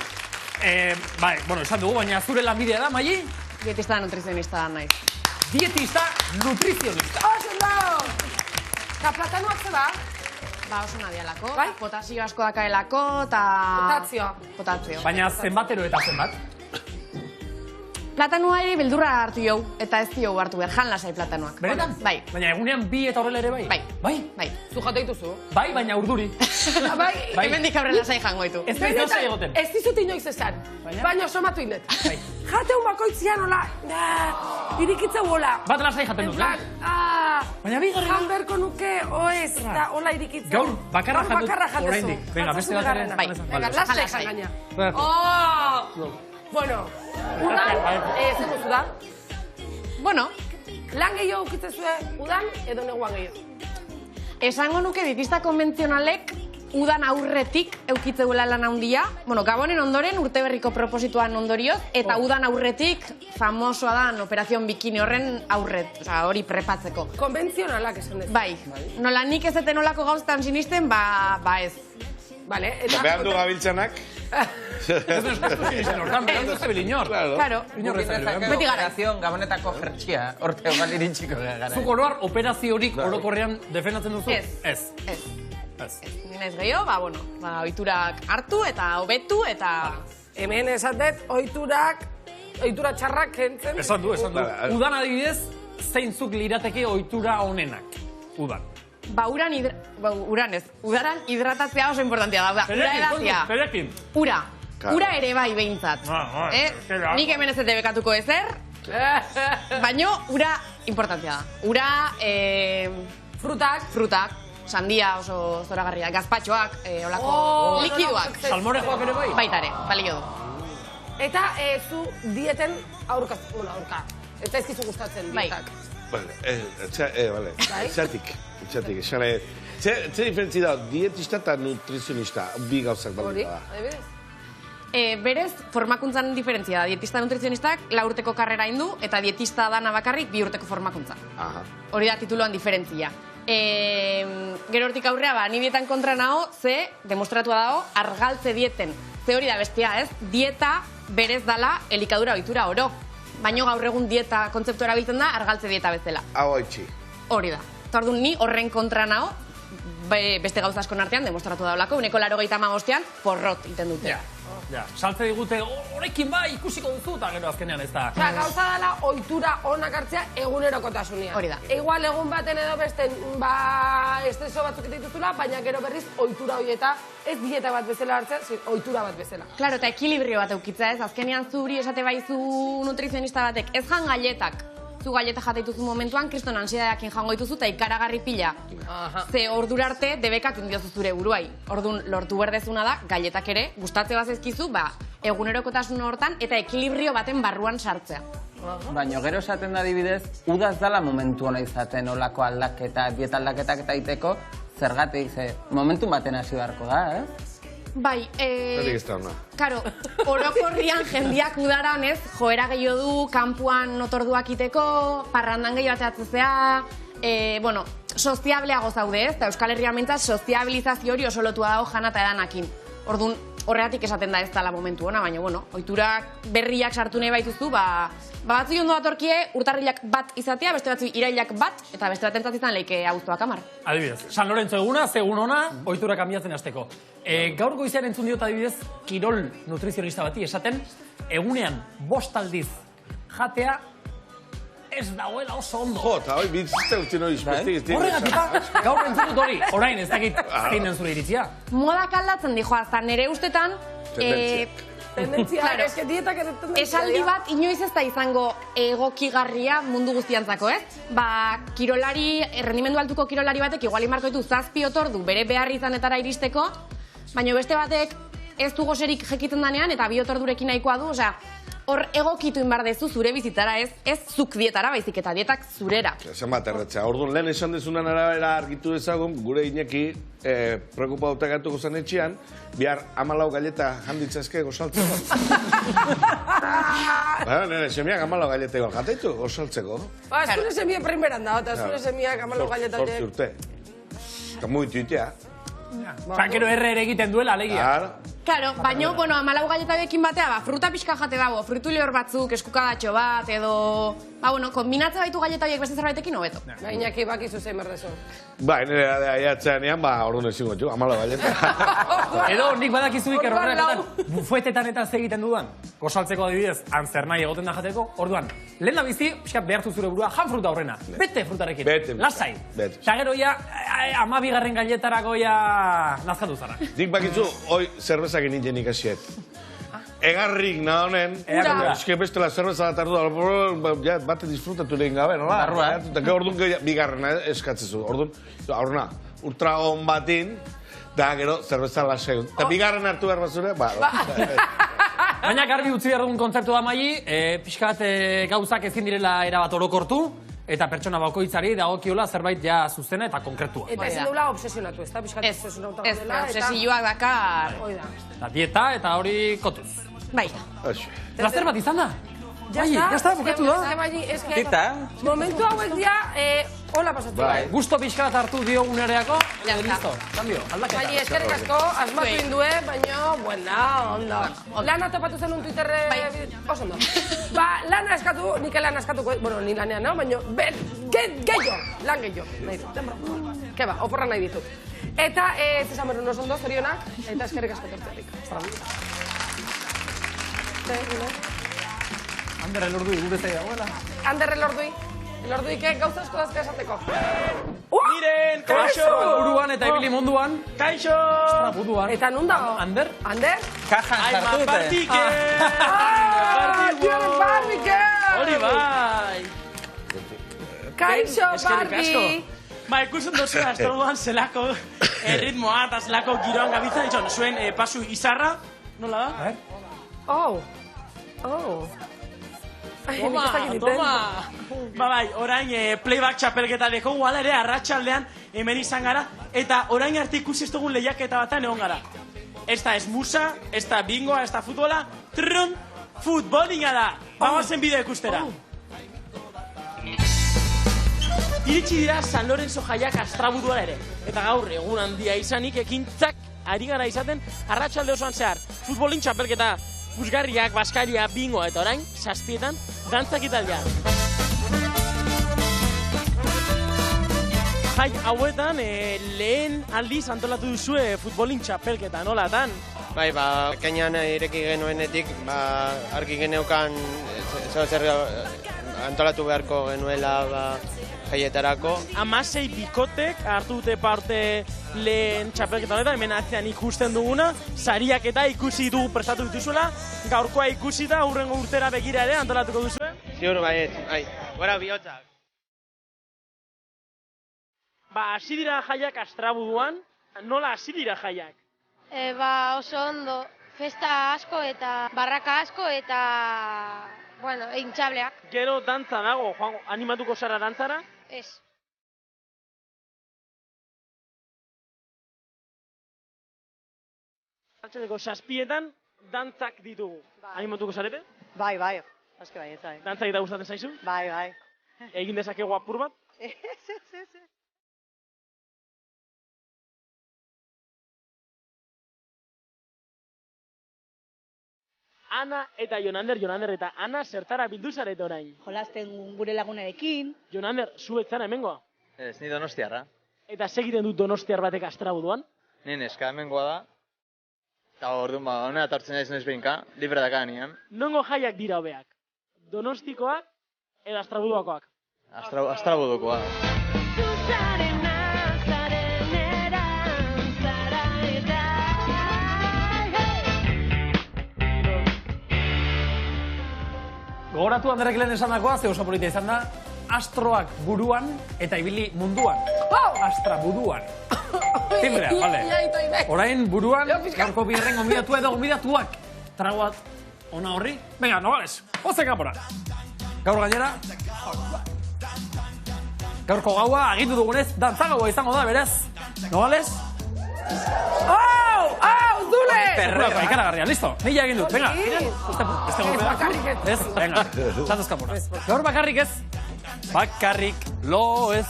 Bueno, esan dugu, baina zure lanbidea da, Maili? Dietista da nutrizionista da naiz. Dietista, nutrizionista. Oso ondo! Eta platanoak ze da? Ba, oso nadialako. Bai? Potasio asko dakaelako, eta... Potasio. Baina zenbatero eta zenbat? Platanua ere beldurra hartu jau, eta ez dio hartu behar, jan lasai platanoak. Benetan? Bai. Baina egunean bi eta horrela ere bai? Bai. Bai? Bai. Zu jate dituzu? Bai, baina urduri. Bai. Hemen dik aurre lasai jango ditu. Ez da izan egoten. Ez dizut inoiz esan, baina somatu indet. Jateun bakoitzian hola, irikitza hola. Bat lasai jaten dut, Baina bigarren... Jan berko nuke, oez, eta hola irikitza. Gaur, bakarra jatut oraindik. Venga, beste bakarren. Venga, lasai jan gaina. Bueno, udan, zer duzu da? Bueno. Lan gehiago ukitzezue, udan edo neguan gehiago? Esango nuke dietista konbentzionalek udan aurretik eukitzeuela lan handia. Bueno, Gabonen ondoren urteberriko proposituan ondorioz, eta udan aurretik famosoa dan Operazion Bikini horren aurret, hori prepatzeko. Konbentzionalak esan dezu. Bai, nola nik ez eten olako gauztan sinisten, ba ez. Vale, eta... Behan du gabiltzanak? Ez duz sinisten hortan, behan du zebil inor. Claro. Beti gara. Gabonetako jertxia, orte egal irintxiko gara. Zuk oroar operaziorik orokorrean defendatzen duzu? Ez. Nina ez gehiago, bueno, ohiturak hartu eta hobetu eta... Hemen esatet, ohitura txarrak kentzen. Esan du. Udan adibidez, zeintzuk lirateke ohitura honenak? Udan. Uran ez. Udaran hidratatzea oso importantia da. Ura edazia. Ura. Ura ere bai behintzat. Nik hemen ez ete bekatuko ezer, baino ura importantia da. Ura... Frutak. Sandia oso zoragarria. Gazpatxoak, olako likiduak. Salmorejoak ere bai? Baitare, balio du. Eta zu dieten aurka. Eta ezkizu gustatzen dietak. Vale, etxatik, esane... Zer diferentzi da, dietista eta nutrizionista, bi gauzak baldin da? Berez, formakuntzan diferentzia da. Dietista nutrizionistak 4 urteko karrera indu, eta dietista dana bakarrik 2 urteko formakuntza. Hori da tituluan diferentzia. Gero hortik aurrea, ni dietan kontra nago, ze, demostratua dago, argaltze dieten. Ze hori da bestia, ez? Dieta berez dala elikadura ohitura oro. Baina gaur egun dieta kontzeptu erabiltzen da, argaltze dieta bezala. Hau haitxi. Hori da. Eta orduan ni horren kontra nago, beste gauza askon artean, demostratu daulako, 185ean, porrot iten dute. Saltze digute, horrekin bai, ikusiko duzu, eta gero azkenean ez da. Gauza dela ohitura onak hartzea egunerokotasunean. Hori da. Igual egun baten edo besten, estreso batzuk dituzula, baina gero berriz ohitura horieta, ez dieta bat bezala hartzea, ohitura bat bezala. Claro, eta ekilibrio bat eukitza ez, azkenean zuri esate baizu nutrizionista batek, ez jan galetak. Zu galeta jate dituzu momentuan, kriston ansiedadakin jango dituzu eta ikaragarri pila. Ze ordura arte debekatu indiozu zure buruai. Orduan, lortu berdezuna da, galetak ere, gustatze bazezkizu, egunerokotasun hortan eta ekilibrio baten barruan sartzea. Baina gero esaten da adibidez, udaz dala momentu hona izaten olako aldaketa, dieta aldaketak eta iteko, zergatik, momentu baten hasi beharko da, Bai, karo, orokorrian jendiak udaran ez, joera gehiago du, kanpuan notorduak iteko, parrandan gehiago ateatzea, bueno, soziableago zaude ez, eta Euskal Herrian mentzat soziabilizazio hori oso lotua dago jana eta edanakin. Orduan, horregatik esaten da ez dela momentu ona, baina, bueno, ohiturak berriak sartu nahi baituzu, batzui ondo datorkie urtarrilak bat izatea, beste batzui irailak bat, eta beste batentzat izan leike abuztuak 10. Adibidez, San Lorenzo eguna, zegun ona, ohitura kanbiatzen hasteko. Gaur goizean entzun diot adibidez, kirol nutrizionista bati esaten, egunean 5 aldiz jatea ez dagoela oso ondo. Jo, eta hoi bitziste guztien hori izpestik. Horregatik, gaur entzun dut hori, orain ez dakit zein den zure iritzia. Modak aldatzen dijoazta, nire ustetan, tendentzia, eske dietak ere tendentzia. Esaldi bat inoiz ez da izango egokigarria mundu guztiantzako, ez? Kirolari, rendimendu altuko kirolari batek igual marko ditu 7 otordu bere behar izanetara iristeko, baina beste batek ez du goserik jekitzen danean eta 2 otordurekin nahikoa du, osea, hor egokitu inbardezu zure bizitzara, ez zuk dietara baizik eta dietak zurera. Esan bat erretzea, orduan lehen esan dezunan arabera argitu dezagun, gure Iñaki preokupatuta gatuko zen etxean, bihar 14 galleta handitzazke gozaltzeko. Nire semiak 14 galleta igual jateitu gozaltzeko. Zure semia primeran da, eta zure semiak 14 galleta horiek. 8 urte. Eta mugitu itea. Gero erre ere egiten duela, alegia. Claro, baina, 14 galleta bekin batea, fruta pixka jate dago, frutu lehor batzuk, eskukadatxo bat, edo... kombinatzen baitu galleta horiek beste zerbaitekin hobeto. Iñaki bakizu zein berdezu. Nire aiatzean ean, orduan ezingo txu, 14 galleta. Edo, nik badakizuik errorenetan, bufetetan eta egiten dudan, gosaltzeko adibidez, antzer nahi egoten da jateko, orduan, lehen da bizi, pixkat behartu zure burua, jan fruta horrena, bete frutarekin, lasai. Eta gero ja, 12. galletarako ja nazkatu zara. Dik bakizu, hoi zerbezak nintzen ikasiet. Egarrik nahonen, eske bestela zerbeza bat ardu, bate disfrutatu lehen gabe, nola? Eta gero orduan bigarrena eskatzezu, orduan, ultragon batin, da gero zerbeza lasai. Eta bigarren hartu behar batzure, Baina garbi utzi behar dugun kontzeptu da Maili, pixkat gauzak ezin direla erabat orokortu, eta pertsona bakoitzari dagokiola zerbait ja zuzena eta konkretua. Eta ezin dula obsesionatu, ez da? Pixkat obsesionatu ez, obsesioak dakar. Dieta eta hori kotuz. Bai. Laster bat izan da? Ya está, bukatu da. Tita. Momentu hauek dia, hola pasatzen. Gusto pixkat hartu dio unereako, listo, cambio, aldaketa. Bai, eskerrik asko, asmatu indue, baina, bueno, ondo. Lana topatu zen un Twitterre, oso ondo. Lana eskatu, nik lana eskatuko, bueno, ni lanean, no? Baina, gehiago, lan gehiago. Keba, oporra nahi ditu. Eta, ez esan berun oso ondo, zorionak, eta eskerrik asko tortzetik. Ander elordui, gure zei dagoela. Ander elorduik gauza asko dazka esateko. Miren, kaixo! Buruan eta ibili munduan. Kaixo! Eta nun dago? Ander? Ander? Kajan sartu dute. Partike! Partike! Hori bai! Kaixo, Barbie! Ikusten dozu, astroduan zelako ritmoa eta zelako giroan gabitzen ditxon. Zuen pasu izarra, nola da? Toma! Bai, orain playback txapelketa deko guala ere arratsaldean hemen izan gara, eta orain arte ikusi ez dugun lehiaketa batan egon gara. Ez da ez musa, ez da bingoa, ez da futbola, futbolinga da! Bagoazen bideo ikustera. Iritsi dira San Lorenzo jaiak Astraburuan ere, eta gaur egun handia izanik ekintzak ari gara izaten arratsalde osoan zehar. Futbolin txapelketa, puzgarriak, baskaria, bingoa, eta orain, 7etan, dantzak italdea. Jai hauetan, lehen aldiz antolatu duzue futbolin txapelketa, nolatan? Bai, kainan ireki genuenetik, argi geneukan zer antolatu beharko genuela jaietarako. 16 bikotek hartu dute parte lehen txapelketa honetan, hemen atzean ikusten duguna, sariak eta ikusi dugu prestatu dituzuela, gaurkoa ikusi da, hurrengo urtera begira ere antolatuko duzuen? Ziur, bai, gora bihotzak. Hasi dira jaiak Astraburuan, nola hasi dira jaiak? Oso ondo, festa asko eta barraka asko eta, intxableak. Gero dantza dago, animatuko zara dantzara? Ez. Arratxaldeko 7etan dantzak ditugu. Animatuko zarete? Bai, aske bai, ez bai. Dantzak eta gustatzen zaizu? Bai. Egin dezakegu apur bat? Ez. Ana eta Jonander eta Ana zertara bildu zarete orain. Jolasten gure lagunarekin. Jonander, zu etzara hemengoa? Ez, ni donostiarra. Eta segiten dut donostiar batek Astrabuduan? Ni neska hemengoa da. Eta orduan honera tortzen naiz noiz behinka, libre daka nien. Nongo jaiak dira hobeak? Donostikoak edo Astrabuduakoak? Astrabudukoa. Gogoratu Anderrek lehen esan dakoa, ze oso polita izan da, astroak buruan eta ibili munduan. Astra buruan. Timbrea, vale. Orain buruan, gaurko birren gombidatua edo gombidatuak. Tragoat ona horri. Venga, Nogales, ozen kapora. Gaur gainera, gaurko gaua agindu dugunez, dantzagaua izango da, berez. Nogales? Dule! Perreo, ikaragarria, listo. Nila egin dut, venga. Beste golpea. Ez, venga. Zatoz kapora. Gaur bakarrik ez. Bakarrik lo ez.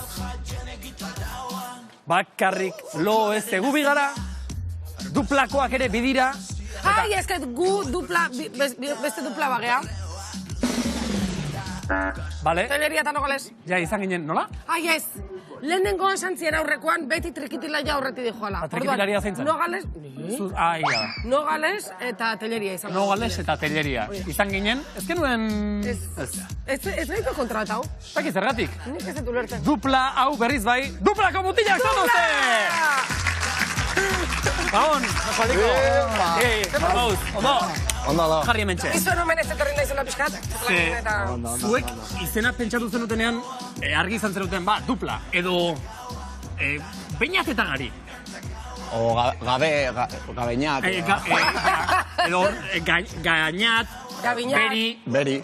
Bakarrik lo ez. Egu bigara. Duplakoak ere bidira. Ai, esket gu dupla, beste dupla bagea. Vale. Teleria eta Nogales. Ja, izan ginen, nola? Ai, ez. Lehenengoan santzien aurrekoan, beti trikitilaia aurreti dijoala. Trikitilaria zeintzen? Nogales... Ai, ja. Nogales eta Teleria izan. Nogales eta Teleria. Izan ginen, ez genuen... Ez nahiko kontratau. Zaki zergatik? Nik ez dut ulertzen. Dupla hau berriz bai, duplako mutilak zanuzte! Baon, Joliko. Ondo. Ondo. Jarri hementxe. Izo nomen ez etorri naizela pixkat. Zuek izena pentsatu zenutenean argi izan zenuten, dupla. Edo Beñat eta Gari. O Gabeñat. Edo Gañat. Gabiñat. Beri.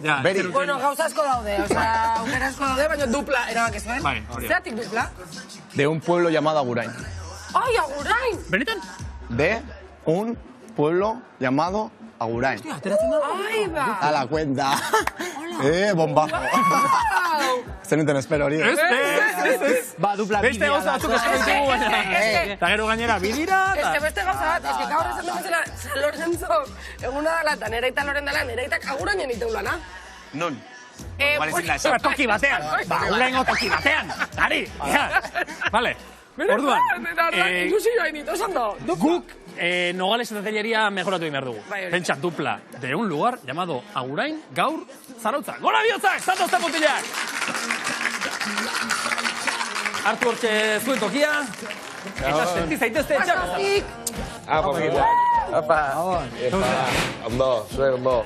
Bueno, gauza asko daude, aukera asko daude, baina dupla erabak ez zuen. Zeratik dupla? De un pueblo llamado Agurain. Ai, Agurain! Benetan? De un pueblo llamado Agurain. Ai, ba! A la cuenta. Bombazo. Zenuten espero hori. Ez. Dupla bidea. Beste gauza batzuk esan ditugu baina. Eta gero gainera bidira. Beste gauza bat, ez que gaur esan duzela San Lorenzo eguna dela eta nera eta loren dela, nera eta Agurainen ite ulana. Non? Toki batean. Aguraino toki batean. Gari. Vale. Orduan. Ilusioa inito, esan do. Guk Nogales eta Teleria mejoratu egin behar dugu. Pentsa, dupla de un lugar llamado Agurain, gaur, Zarautza. Gola bihotzak, zatozte mutilak! Hartu hortxe zuen tokia. Eta senti zaitezte etxako.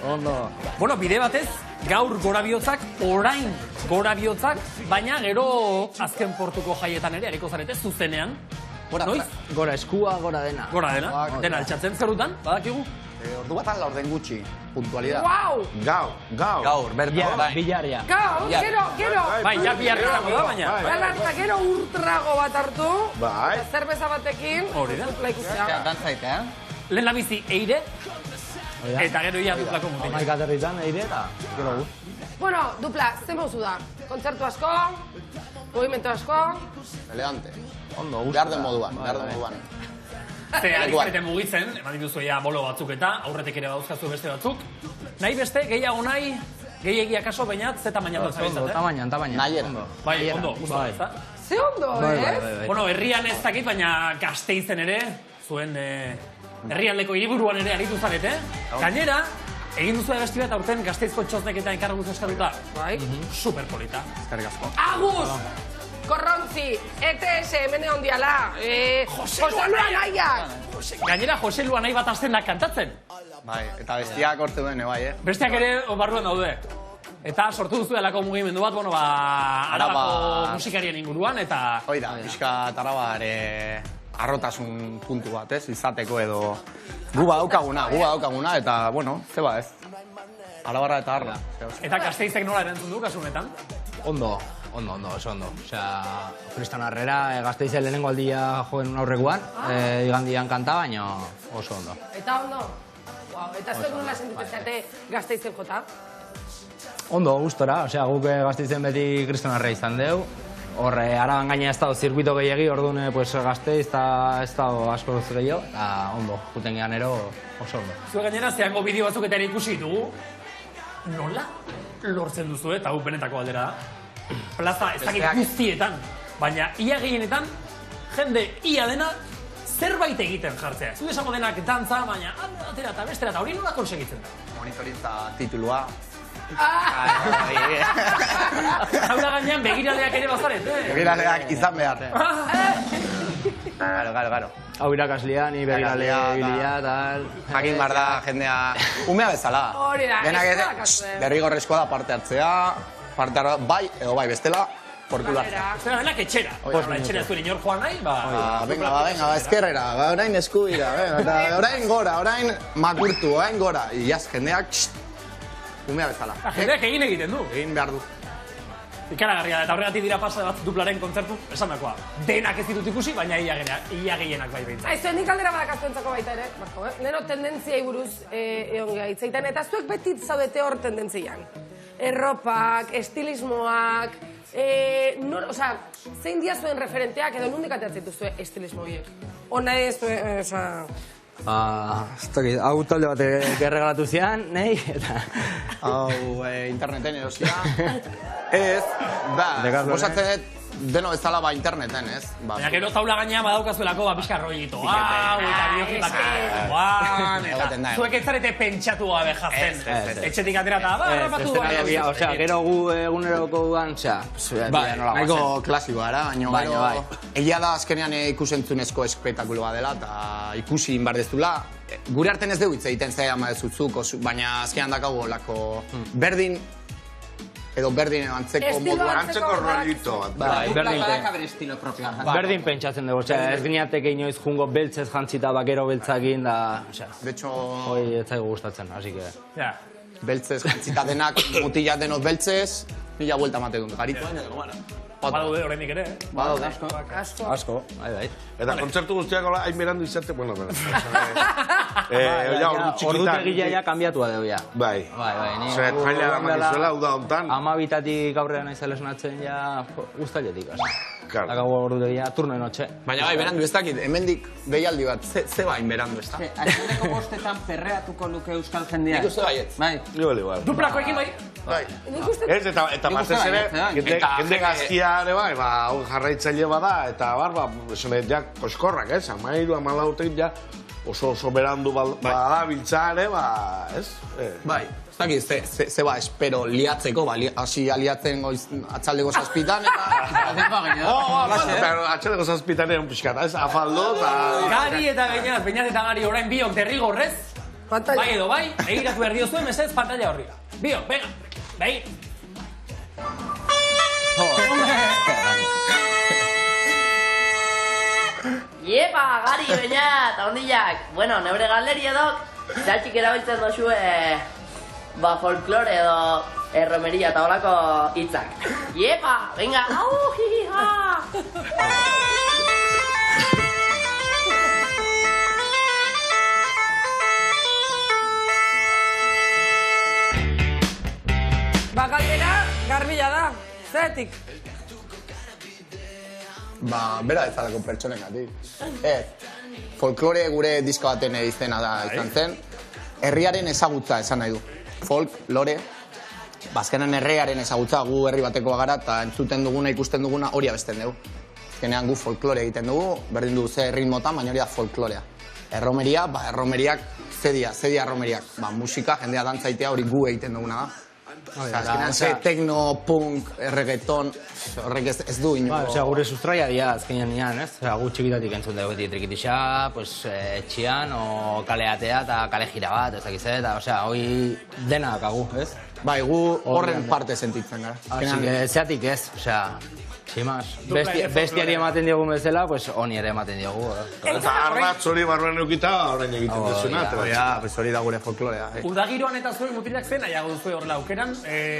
Ondo. Bueno, bide batez, gaur gora bihotzak, orain gora bihotzak, baina gero azken portuko jaietan ere, hariko zarete, zuzenean. Noiz? Gora eskua, gora dena. Gora dena. Dena altxatzen zerutan, badakigu? Ordu batan laurden gutxi, puntualidad. Wow! Gaur, bertu. Bilarria. Gaur, gero. Bai, ja bilarri izango da, baina. Galarta, gero urtrago bat hartu. Bai. Zerbeza batekin. Hori da. Dantzaita, Lehen labizi eire. Eta gero ia duplako mutina. Amaik aterritan eire eta gero gu. Bueno, dupla, zen mozu da. Kontzertu asko, movimento asko. Elegante. Ondo, gusta. Garden moduan. Ze, arizareten mugitzen, eman dituzu bolo batzuk eta, aurretik ere badauzkazu beste batzuk. Nahi beste, gehiago nahi, gehiagia kaso, bainat, ze tamainan dut zabitzat, Tamainan. Nahi Bai, ondo, guztu ez da. Ze ondo, Bueno, herrian ez dakit, baina Gasteizen ere, zuen herrialdeko hiriburuan ere aritu zarete. Gainera, egin duzu egesti bat aurten Gasteizko txosnek eta enkarguz eskatuta. Bai. Superpolita. Eskerrik asko. Agus! Korrontzi, ETS, hemen egon diala, Jose Luan Aiak! Gainera, Jose Luan Ai bat azten da kantatzen. Bai, eta bestiak hortu duen, bai, Besteak ere barruan daude. Eta sortu duzu delako mugimendu bat, Arabako musikarien inguruan, eta... Hoi da, pixka Araba ere arrotasun puntu bat, izateko edo... Gu badaukaguna, eta, bueno, zeba ez. Arabarra eta arra. Eta Gasteizek nola erantzun du, kasu honetan? Ondo, oso ondo. Osea, Kriston Harrera, Gasteizen lehenengo aldia joen aurrekoan, igandian kanta, baina oso ondo. Eta ondo? Eta zuek nola sentitezate Gasteizen jota? Ondo, gustora, osea, guk Gasteizen beti Kriston Harrera izan deu, Horre, araban gaina ez dago zirkuito gehiagi, orduan Gasteiz ez dago asko gehiago, eta ondo, juten gehan ero oso ondo. Zue gainera, zehango bideo batzuk eta ere ikusi ditugu, nola lortzen duzu, eta hau benetako aldera da. Plaza ezakit guztietan, baina ia gehienetan, jende ia dena zerbait egiten jartzea. Zue esango denak dantza, baina atera eta bestera, eta hori nola konsegitzen da? Monitoritza titulua. Haula gainean begiraleak ere bazaret, Begiraleak izan behar. Garo. Hau irakaslea, ni begiralea bilia, tal... Jakin bar da, jendea... Umea bezala. Hori da, derrigorrezkoa da parte hartzea, parte hartzea, bai edo bai bestela, porkulu hartzea. Zena denak etxera. Etxera zuen inor joan nahi, Venga, eskerrera, orain eskubira, orain gora, orain makurtu, orain gora. Iaz, jendeak, umea bezala. Jendeak egiten du. Egin behar du. Ikaragarria da, eta horregatik dira pasa bat duplaren kontzertu, esan dakoa. Denak ez ditut ikusi, baina ia gehienak bai behintzen. Zuen nik aldera badakaztu entzako baita ere, Marko, leheno tendentziai buruz egon geha hitzaiten, eta zuek beti zaudete hor tendentzian. Erropak, estilismoak, zein dia zuen referenteak edo nondik ateratzen dituzue estilismo horiek? Ona ez, hau talde bat gerregalatu zian, nahi, eta... Hau interneten erosia. Ez, suposatzen dut deno bezala interneten, ez? Baina gero taula gainean badaukazuelako pixka rollito. Eta bideoklip eta zuek ez zarete pentsatu gabe jazen. Etxetik atera eta rapatu duan. Osea, gero gu eguneroko duan, nahiko klasikoa gara, baina egia da azkenean ikusentzunezko espektakuloa dela, eta ikusi inbardezula. Gure arten ez dugu hitz egiten zera amadezutzuk, baina azkenean dakago olako berdin, edo berdin antzeko moduan. Antzeko rollito bat. Berdin pentsatzen dugu, ez gineateke inoiz jungo beltzez jantzita bakero beltzakin, da... De hecho... Hoi ez zaigu gustatzen, así que... Beltzez jantzita denak, mutila denok beltzez, mila vuelta mate dut, garituen edo, Badaude horrenik ere, Badaude. Asko, bai. Eta kontzertu guztiak hain berandu izate, bueno, ordutegia ja kambiatua dugu, ja. Bai. Zer, traila da makizuela, uda hontan. 12 aurrean naizela esnatzen, ja, guztailetik, Eta gau ordutegia, turno enotxe. Baina bai, berandu ez dakit, hemendik behialdi bat, ze bain berandu ez da? Azkeneko bostetan perreatuko luke euskal jendeak. Nik uste baiet. Igual. Duplako ekin bai? Bai. Ez, eta batez ere, jende gaztia ere bai, hau jarraitzaile bada, eta barba, esanet, ja, koskorrak, ez? 13-14 urtekin, ja, oso berandu bada biltza ere, ez? Bai. Ze ba, espero liatzeko, hasi aliatzen atxaldeko zazpitan, eta... Atxaldeko zazpitan egon pixkata, ez? Afaldo, eta... Gari eta Beñat eta Gari orain biok derrigorrez, bai edo bai, egiratu behar diozuen, mesez, pantalla horri. Biok, venga, behi. Iepa, Gari, Beñat, ondillak. Bueno, neure galeria dok, zehatxik erabiltzen dozue... folklore edo romeria eta holako hitzak. Iepa, venga! Au, hi-ha! Galdera, garbila da. Zeretik? Bera ezalako pertsonengatik. Folklore gure disko baten izena da izan zen. Herriaren ezagutza esan nahi du. Folk, lore, bazkenan herriaren ezagutza gu herri batekoa gara eta entzuten duguna, ikusten duguna hori abesten dugu. Azkenean gu folklore egiten dugu, berdin du ze ritmotan, baina hori da folklorea. Erromeria, erromeriak, zedia erromeriak. Musika, jendea dantzaitea hori gu egiten duguna da. Azkenean ze tekno, punk, reggaeton, horrek ez du inoko... Gure sustraia dira azkenean nian, ez? Gu txikitatik entzun dugu beti trikitixa, etxian, kaleatea eta kale gira bat, ez dakiz, eta hori dena dakagu, ez? Bai, gu horren parte sentitzen gara. Zeatik ez, bestiari ematen diogun bezala, honi ere ematen diogu. Eta arratz hori barruan eukita, orain egiten duzuna. Hori da gure folklorea. Udagiroan eta zuen mutilak zen, nahiago duzu horrela aukeran,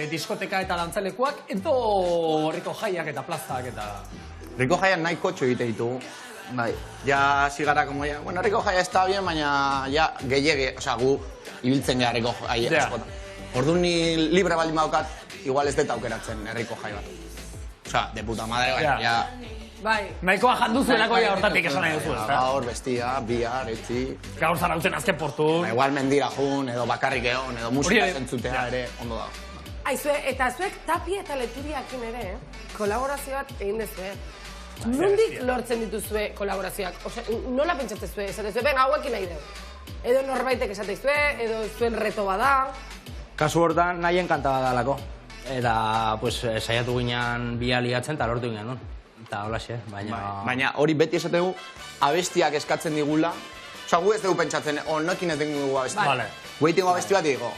diskoteka eta dantzalekuak, edo riko jaiak eta plazak eta... Riko jaiak nahiko txo egite ditugu. Bai, ja zigara, bueno, riko jaia ez da bien, baina ja gehiage, gu ibiltzen gara riko jaia askotan. Orduan ni libre baldin badaukat, igual ez deta aukeratzen riko jai bat. Osa, de puta madre, baina, Bai. Nahikoa janduzuelako ja hortatik esan nahi duzu, ezta? Gaur, bestia, bihar, etzi... Gaur zarautzen azken portu. Igual mendira jun, edo bakarrik egon, edo musika zentzutea ere, ondo da. Aizue, eta zuek Tapia eta Leturiakin ere, kolaborazio bat egin dezue. Nondik lortzen dituzue kolaborazioak? Ose, nola pentsatzezue? Esatezue, ben, hauekin nahi dugu. Edo norbaitek esateizue, edo zuen reto bada. Kasu hortan nahi enkanta badalako. Eta, pues, saiatu ginean bi aliatzen eta lortu ginean, non? Eta holaxe, baina hori beti esategu, abestiak eskatzen digula. Osa, gu ez dugu pentsatzen, nokin ez dugu abesti. Vale. Gu egiten abesti bat digo.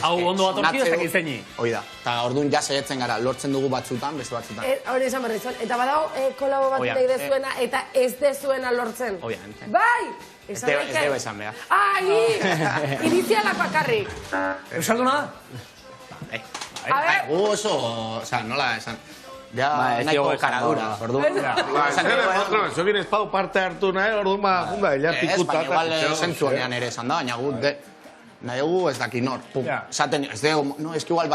Hau ondo bat orki ez dakit zeini. Hoi da. Eta orduan ja saietzen gara, lortzen dugu batzutan, beste batzutan. Hori esan berri zuen. Eta badago kolabo bat nahi dezuena eta ez dezuena lortzen. Obviamente. Bai! Ez dugu esan behar. Ai! Inizialak bakarrik. Euskalduna da? Gu oso, oza, nola esan. Ja, nahiko karadura, orduan. Zokin ez pau parte hartu nahi, orduan ba, junda, ella pikuta. Ez, baina igual zentzuanean ere esan da, baina gu, nahi gu ez daki nor. Esaten, ez dugu, no, ez que igual,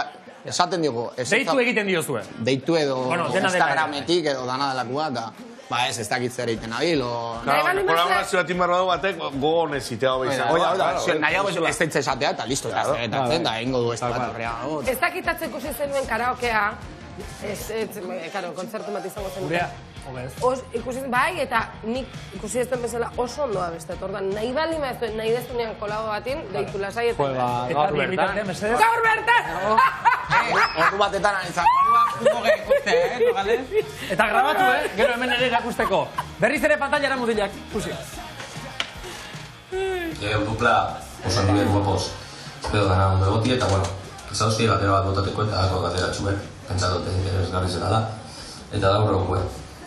esaten digu. Deitu egiten diozue. Deitu edo Instagrametik edo dana delakua, eta ba ez dakit zer egiten nabil, o... Kolaborazio bat inbarra dugu batek, gogonez itea hobi izan. Nahiago ez daitze esatea, eta listo, eta zen, da egingo du ez bat horrea. Ez dakitatzen ikusi zenuen karaokea, karo, kontzertu bat izango zen. Gurea, obez. Ikusi bai, eta nik ikusi ez den bezala oso ondoa beste. Ordan nahi bali maezuen, nahi dezunean kolabo batin, deitu lasai eta... Gaur bertan. Gaur bertan! Ordu batetan anitzak. Eta grabatu, gero hemen ere erakusteko. Berriz ere pantailara mutilak, ikusi. Dupla oso nivel guapos. Espero gana ondo egoti, eta bueno, zauzki gatera bat botateko eta gako gatera txuber. Pentsatu interesgarri zela da. Eta da horrego,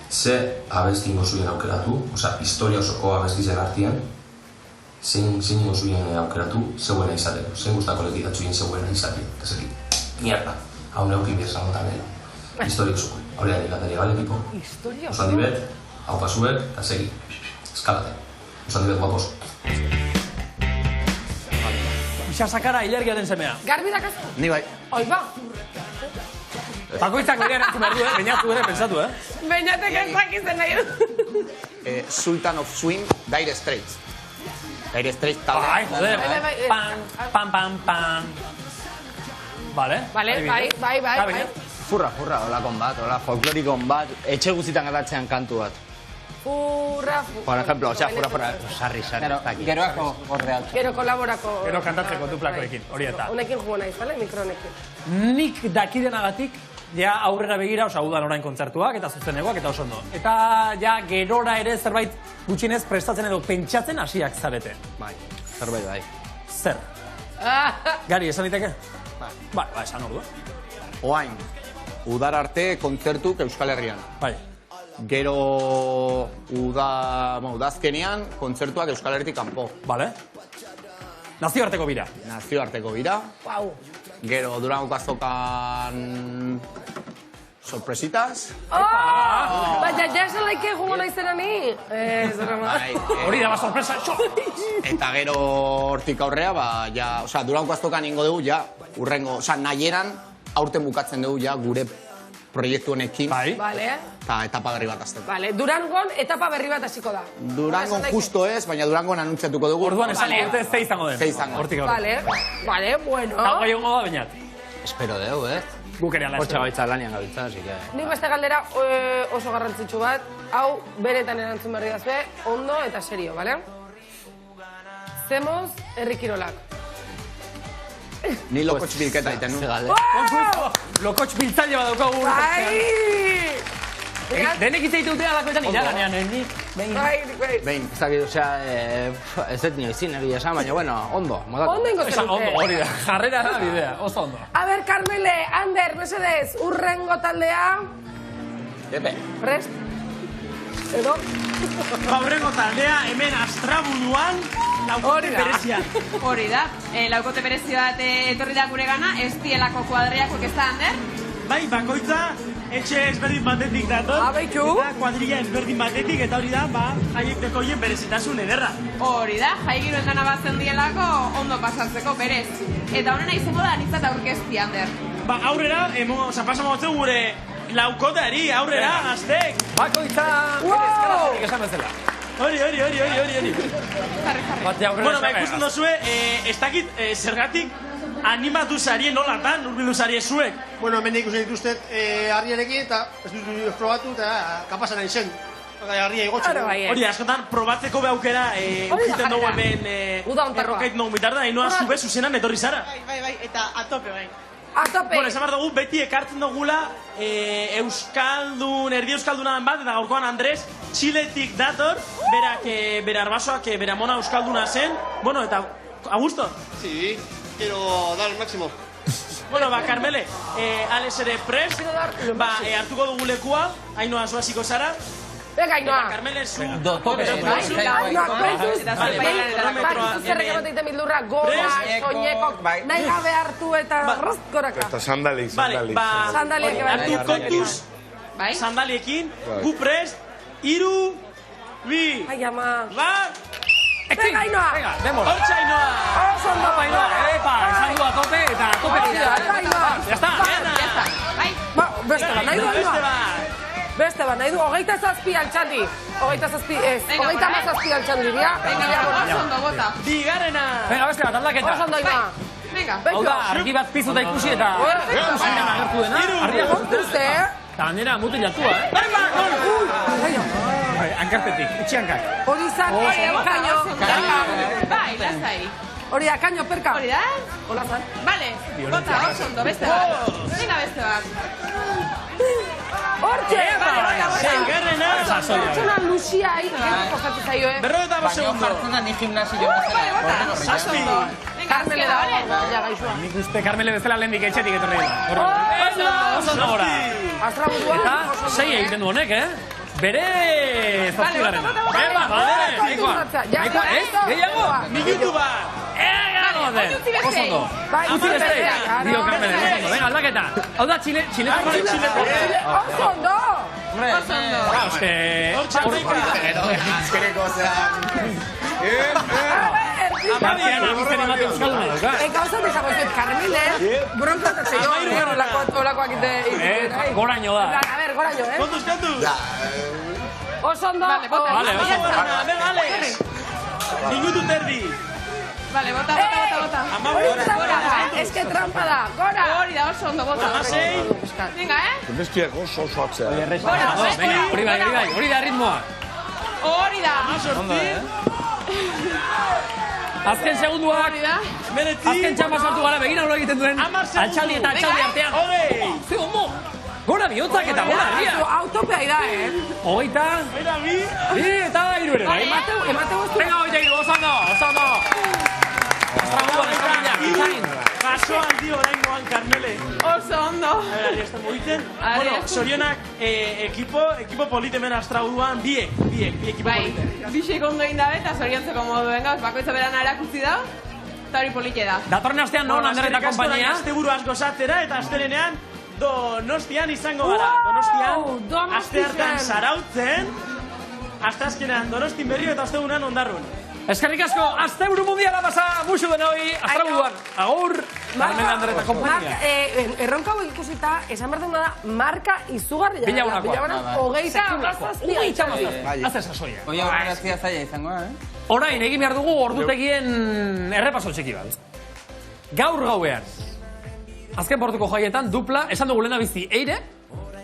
ze abesti ingo zuen aukeratu, oza, historia osoko abesti zen artian, zein ingo zuen aukeratu, zegoena izateko, zein guztako lekitatzu egin zegoena izateko, eta zekit, mierda, hau neukin bierza notan gero. Historia osoko, hori da nikataria, bale, tipo? Oso handibet, hau pasuek, eta segi, eskalate, oso handibet guapos. Isasakara ilergiaren semea. Garbi dakazu? Ni bai. Oi ba. Bakoitzak bere erantzun behar du, Beñatu ere pensatu, Beñatek ez dakitzen nahi du. Sultan of Swing, Dire Straits. Dire Straits talde. Ai, joder, pam. Vale. Bai. Furra, hola bat, hola folklorikon bat, etxe guztietan gatatzean kantu bat. Furra. Por ejemplo, furra. Sarri. Geroako gorreal. Gero kolaborako. Gero kantatzeko duplakoekin, hori eta. Honekin jugo naiz, bale? Mikronekin. Nik dakidenagatik, ja aurrera begira, osa udan orain kontzertuak eta zuzenegoak eta oso ondo. Eta ja gerora ere zerbait gutxinez prestatzen edo pentsatzen hasiak zarete. Bai, zerbait bai. Zer? Gari, esan diteke? Bai, esan ordu. Oain, udar arte kontzertuk Euskal Herrian. Bai. Gero udazkenean kontzertuak Euskal Herritik kanpo. Bale. Nazioarteko bira. Nazioarteko bira. Wow. Gero Durangoko azokan sorpresitas. Baina jasa laike jugo naizena ni. Hori da, sorpresa. Eta gero hortik aurrea, Durangoko azokan ingo dugu, urrengo, nahieran aurten bukatzen dugu, gure proiektu honekin. Vale. Eta etapa berri bat azteko. Vale, Durangon etapa berri bat hasiko da. Durangon justo ez, baina Durangon anuntziatuko dugu. Orduan esan urte ze izango den. Ze izango. Vale, bueno. Eta gai hongo da, Beñat. Espero deu, Guk ere ala espero. Hortza gaitza lanian gabiltza, así que... Nik beste galdera oso garrantzitsu bat, hau beretan erantzun berri dazue, ondo eta serio, bale? Zemoz, herri kirolak. Ni lokotx bilketa iten nu. Lokotx biltzaile bat daukagu. Denek itzaite dute alakoetan iraganean, nik. Behin. Ez dakit, ez dut nio izin, egia esan, baina, bueno, ondo. Ondo ingo zen dute. Hori da, jarrera da bidea, oso ondo. A ber, Carmele, Ander, mesedez, urrengo taldea. Epe. Prest? Edo? Urrengo taldea, hemen astraburuan, laukote berezia. Hori da, laukote berezi bat etorri da gure gana, ez dielako kuadriakoek ez da, Ander? Bai, bakoitza, etxe ezberdin batetik dator. Abeitu. Eta kuadrilla ezberdin batetik, eta hori da, jaiek dekoien berezitasun ederra. Hori da, jaigiroen dana batzen dielako, ondo pasatzeko berez. Eta honena izango da, anitzat aurkezti, Ander. aurrera, pasamo batzeu gure laukoteari, aurrera, aztek. Bakoitza, eskalazetik esan bezala. Hori. Bueno, ikusten dozue, ez dakit zergatik animatu zarien nolatan, urbildu zarien zuek. Bueno, hemen ikusten dituztet harriarekin eta ez dut probatu eta kapasa nahi zen. Harria igotzen. Hori, askotan probatzeko behaukera ukiten dugu hemen errokait nogu mitarda, hainoa zube zuzenan etorri zara. Bai, eta atope, bai. Atope! Bueno, esan behar dugu, beti ekartzen dugula euskaldun, erdi euskaldunan bat, eta gaurkoan Andres, Txiletik dator, bere arbasoak, bere amona euskalduna zen. Bueno, eta, Augusto? Sí, quiero dar el máximo. Bueno, Carmele, Alex ere prest, hartuko dugu lekua, hainoa zuaziko zara. Venga, Ainhoa. Carmele, zu... Zerrek emateiten bildurra, gora, soinekok, nahi gabe hartu eta goraka. Eta sandalik. Sandaliek hartu kontuz, sandaliekin, gu prest, 3, 2... Ai, ama. Bat! Venga, Ainhoa! Hortxe, Ainhoa! Oso ondo, Ainhoa! Epa, esan du atope eta atope dira. Ya está, beste bat, nahi du, Ainhoa? Beste bat, nahi du, 27 altxaldi. 27 altxaldi, dia? Oso ondo, bota. Bigarrena! Venga, beste bat, aldaketa. Oso ondo, Ainhoa. Hau da, argi bat pizuta ikusi eta... Argian agertu dena. Argian kontuzte, Eta gainera mutilatua, Ankartetik, itxiankak. Hori zan, akaino. Bai, lasai. Hori akaino, perka. Hori da? Hola zan. Bale, bota, oso ondo, beste bat. Venga, beste bat. Hortxe! Zengarrena! Hortxona Lucia ahí, kostatzen zaio, Berrogeta bat segundo. Jartzen da ni gimnasio bezala. Zazpi! Carmele da, ja gaixua. Nik uste Carmele bezala lehendik etxetik etorri dela. Oso ondo gora. Astrabudua. Eta 6 egiten du honek, Bere zazpigaren. Eba, bale! Nahikoa, ez? Gehiago? Minutu bat! Oso ondo. Utzi beste. Dio Carmele, oso ondo. Venga, aldaketa. Hau da, txiletak. Oso ondo! Oso ondo. Ezkereko, Bartean abizten emate euskalduna dauka. Gauzat ezago ez Carmele, bronkatzen jo, olakoak ite. Goraino da. A ver, goraino, Kontuz. Oso ondo. Vale, oso ondo. Venga, Alex. Minutu terdi. Vale, bota. Ez que trampa da, gora. Hori da, oso ondo, bota. Venga, Bestiak oso atzea. Hori da ritmoa. Hori da. Azken segunduak. Azken txamba sartu gara, begina nola egiten duen. Altxaldi eta altxaldi artean. Ze homo. Gora bihotzak eta gora herria. Autopea da, Hogeita. Bi eta iru ere. Emateu ez du. Venga, hogeita iru, oso ondo. Astrabuan, itxain. Jaso aldi oraingoan, Carmele. Oso ondo. Ari, ez da mugitzen. Bueno, sorionak ekipo politemen Astrabuan, biek ekipo polite. Bixek ondo egin dabe eta zoriontzeko moduen gauz, bakoitza berana erakutzi da, eta hori polite da. Datorren astean non, Ander eta kompainia? Aste buru asko zatzera eta astelenean Donostian izango gara. Donostian, aste hartan Zarautzen, aste azkenean Donostin Berrio eta astegunean Ondarrun. Eskerrik asko, asteburu mundiala pasa, musu denoi, Astrabuan. Agur, Carmele, Ander eta kompainia. Erronka hau ikusita, esan behar duguna da, marka izugarria. Bilagunakoa. Hogeita amazazpia. Azte sasoia. Oia, horrazia zaila izango, Orain, egin behar dugu ordutegien errepaso txiki bat. Gaur gauean. Azken portuko jaietan, dupla, esan dugu lehena bizi, Eire,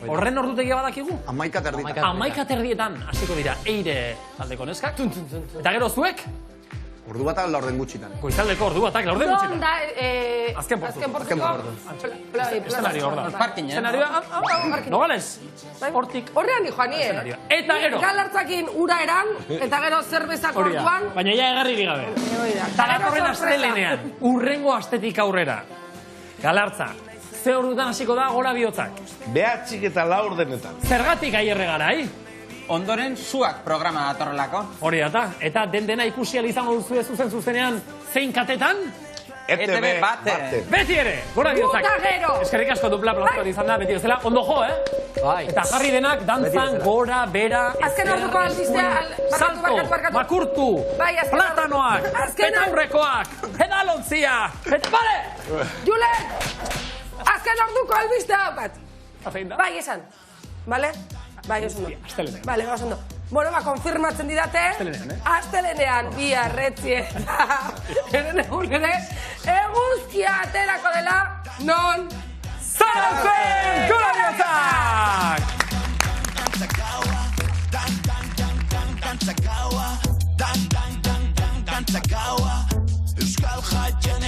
horren ordutegia badakigu? 11 terdietan, hasiko dira, Eire taldeko neskak. Eta gero zuek? Ordu batak laurden gutxitan. Goizaldeko ordu batak laurden gutxitan. Azken portuko. Eszenario hor da. Eszenarioa, nogales? Hortik. Horrean di joan nien. Eta gero. Galartzakin ura eran, eta gero zerbezak orduan. Baina ja egarri bigabe. Eta datorren astelenean, urrengo astetik aurrera. Galartza, ze ordutan hasiko da gora bihotzak? 9 eta 4 Zergatik aierre garai? Ondoren zuak programa datorrelako. Hori data, eta dena ikusi izango duzu zuzenean zein katetan? ETV bate. Beti ere, gora bihotzak. Eskerrik asko dupla plazkoa izan da, beti bezala, ondo jo, Eta jarri denak, dantzan, gora, bera, azken orduko altistea, salto, makurtu, platanoak, petaurrekoak, pedalontzia, bale! Julen! azken orduko albistea daukat. Bai, esan. Bale? Bai, oso ondo. Astelenean. Bale, oso ondo. Bueno, konfirmatzen didate. Astelenean, bi arretzie. Eren egun ere, eguzkia aterako dela, non? Zaratzen Gloriosak! Euskal jaien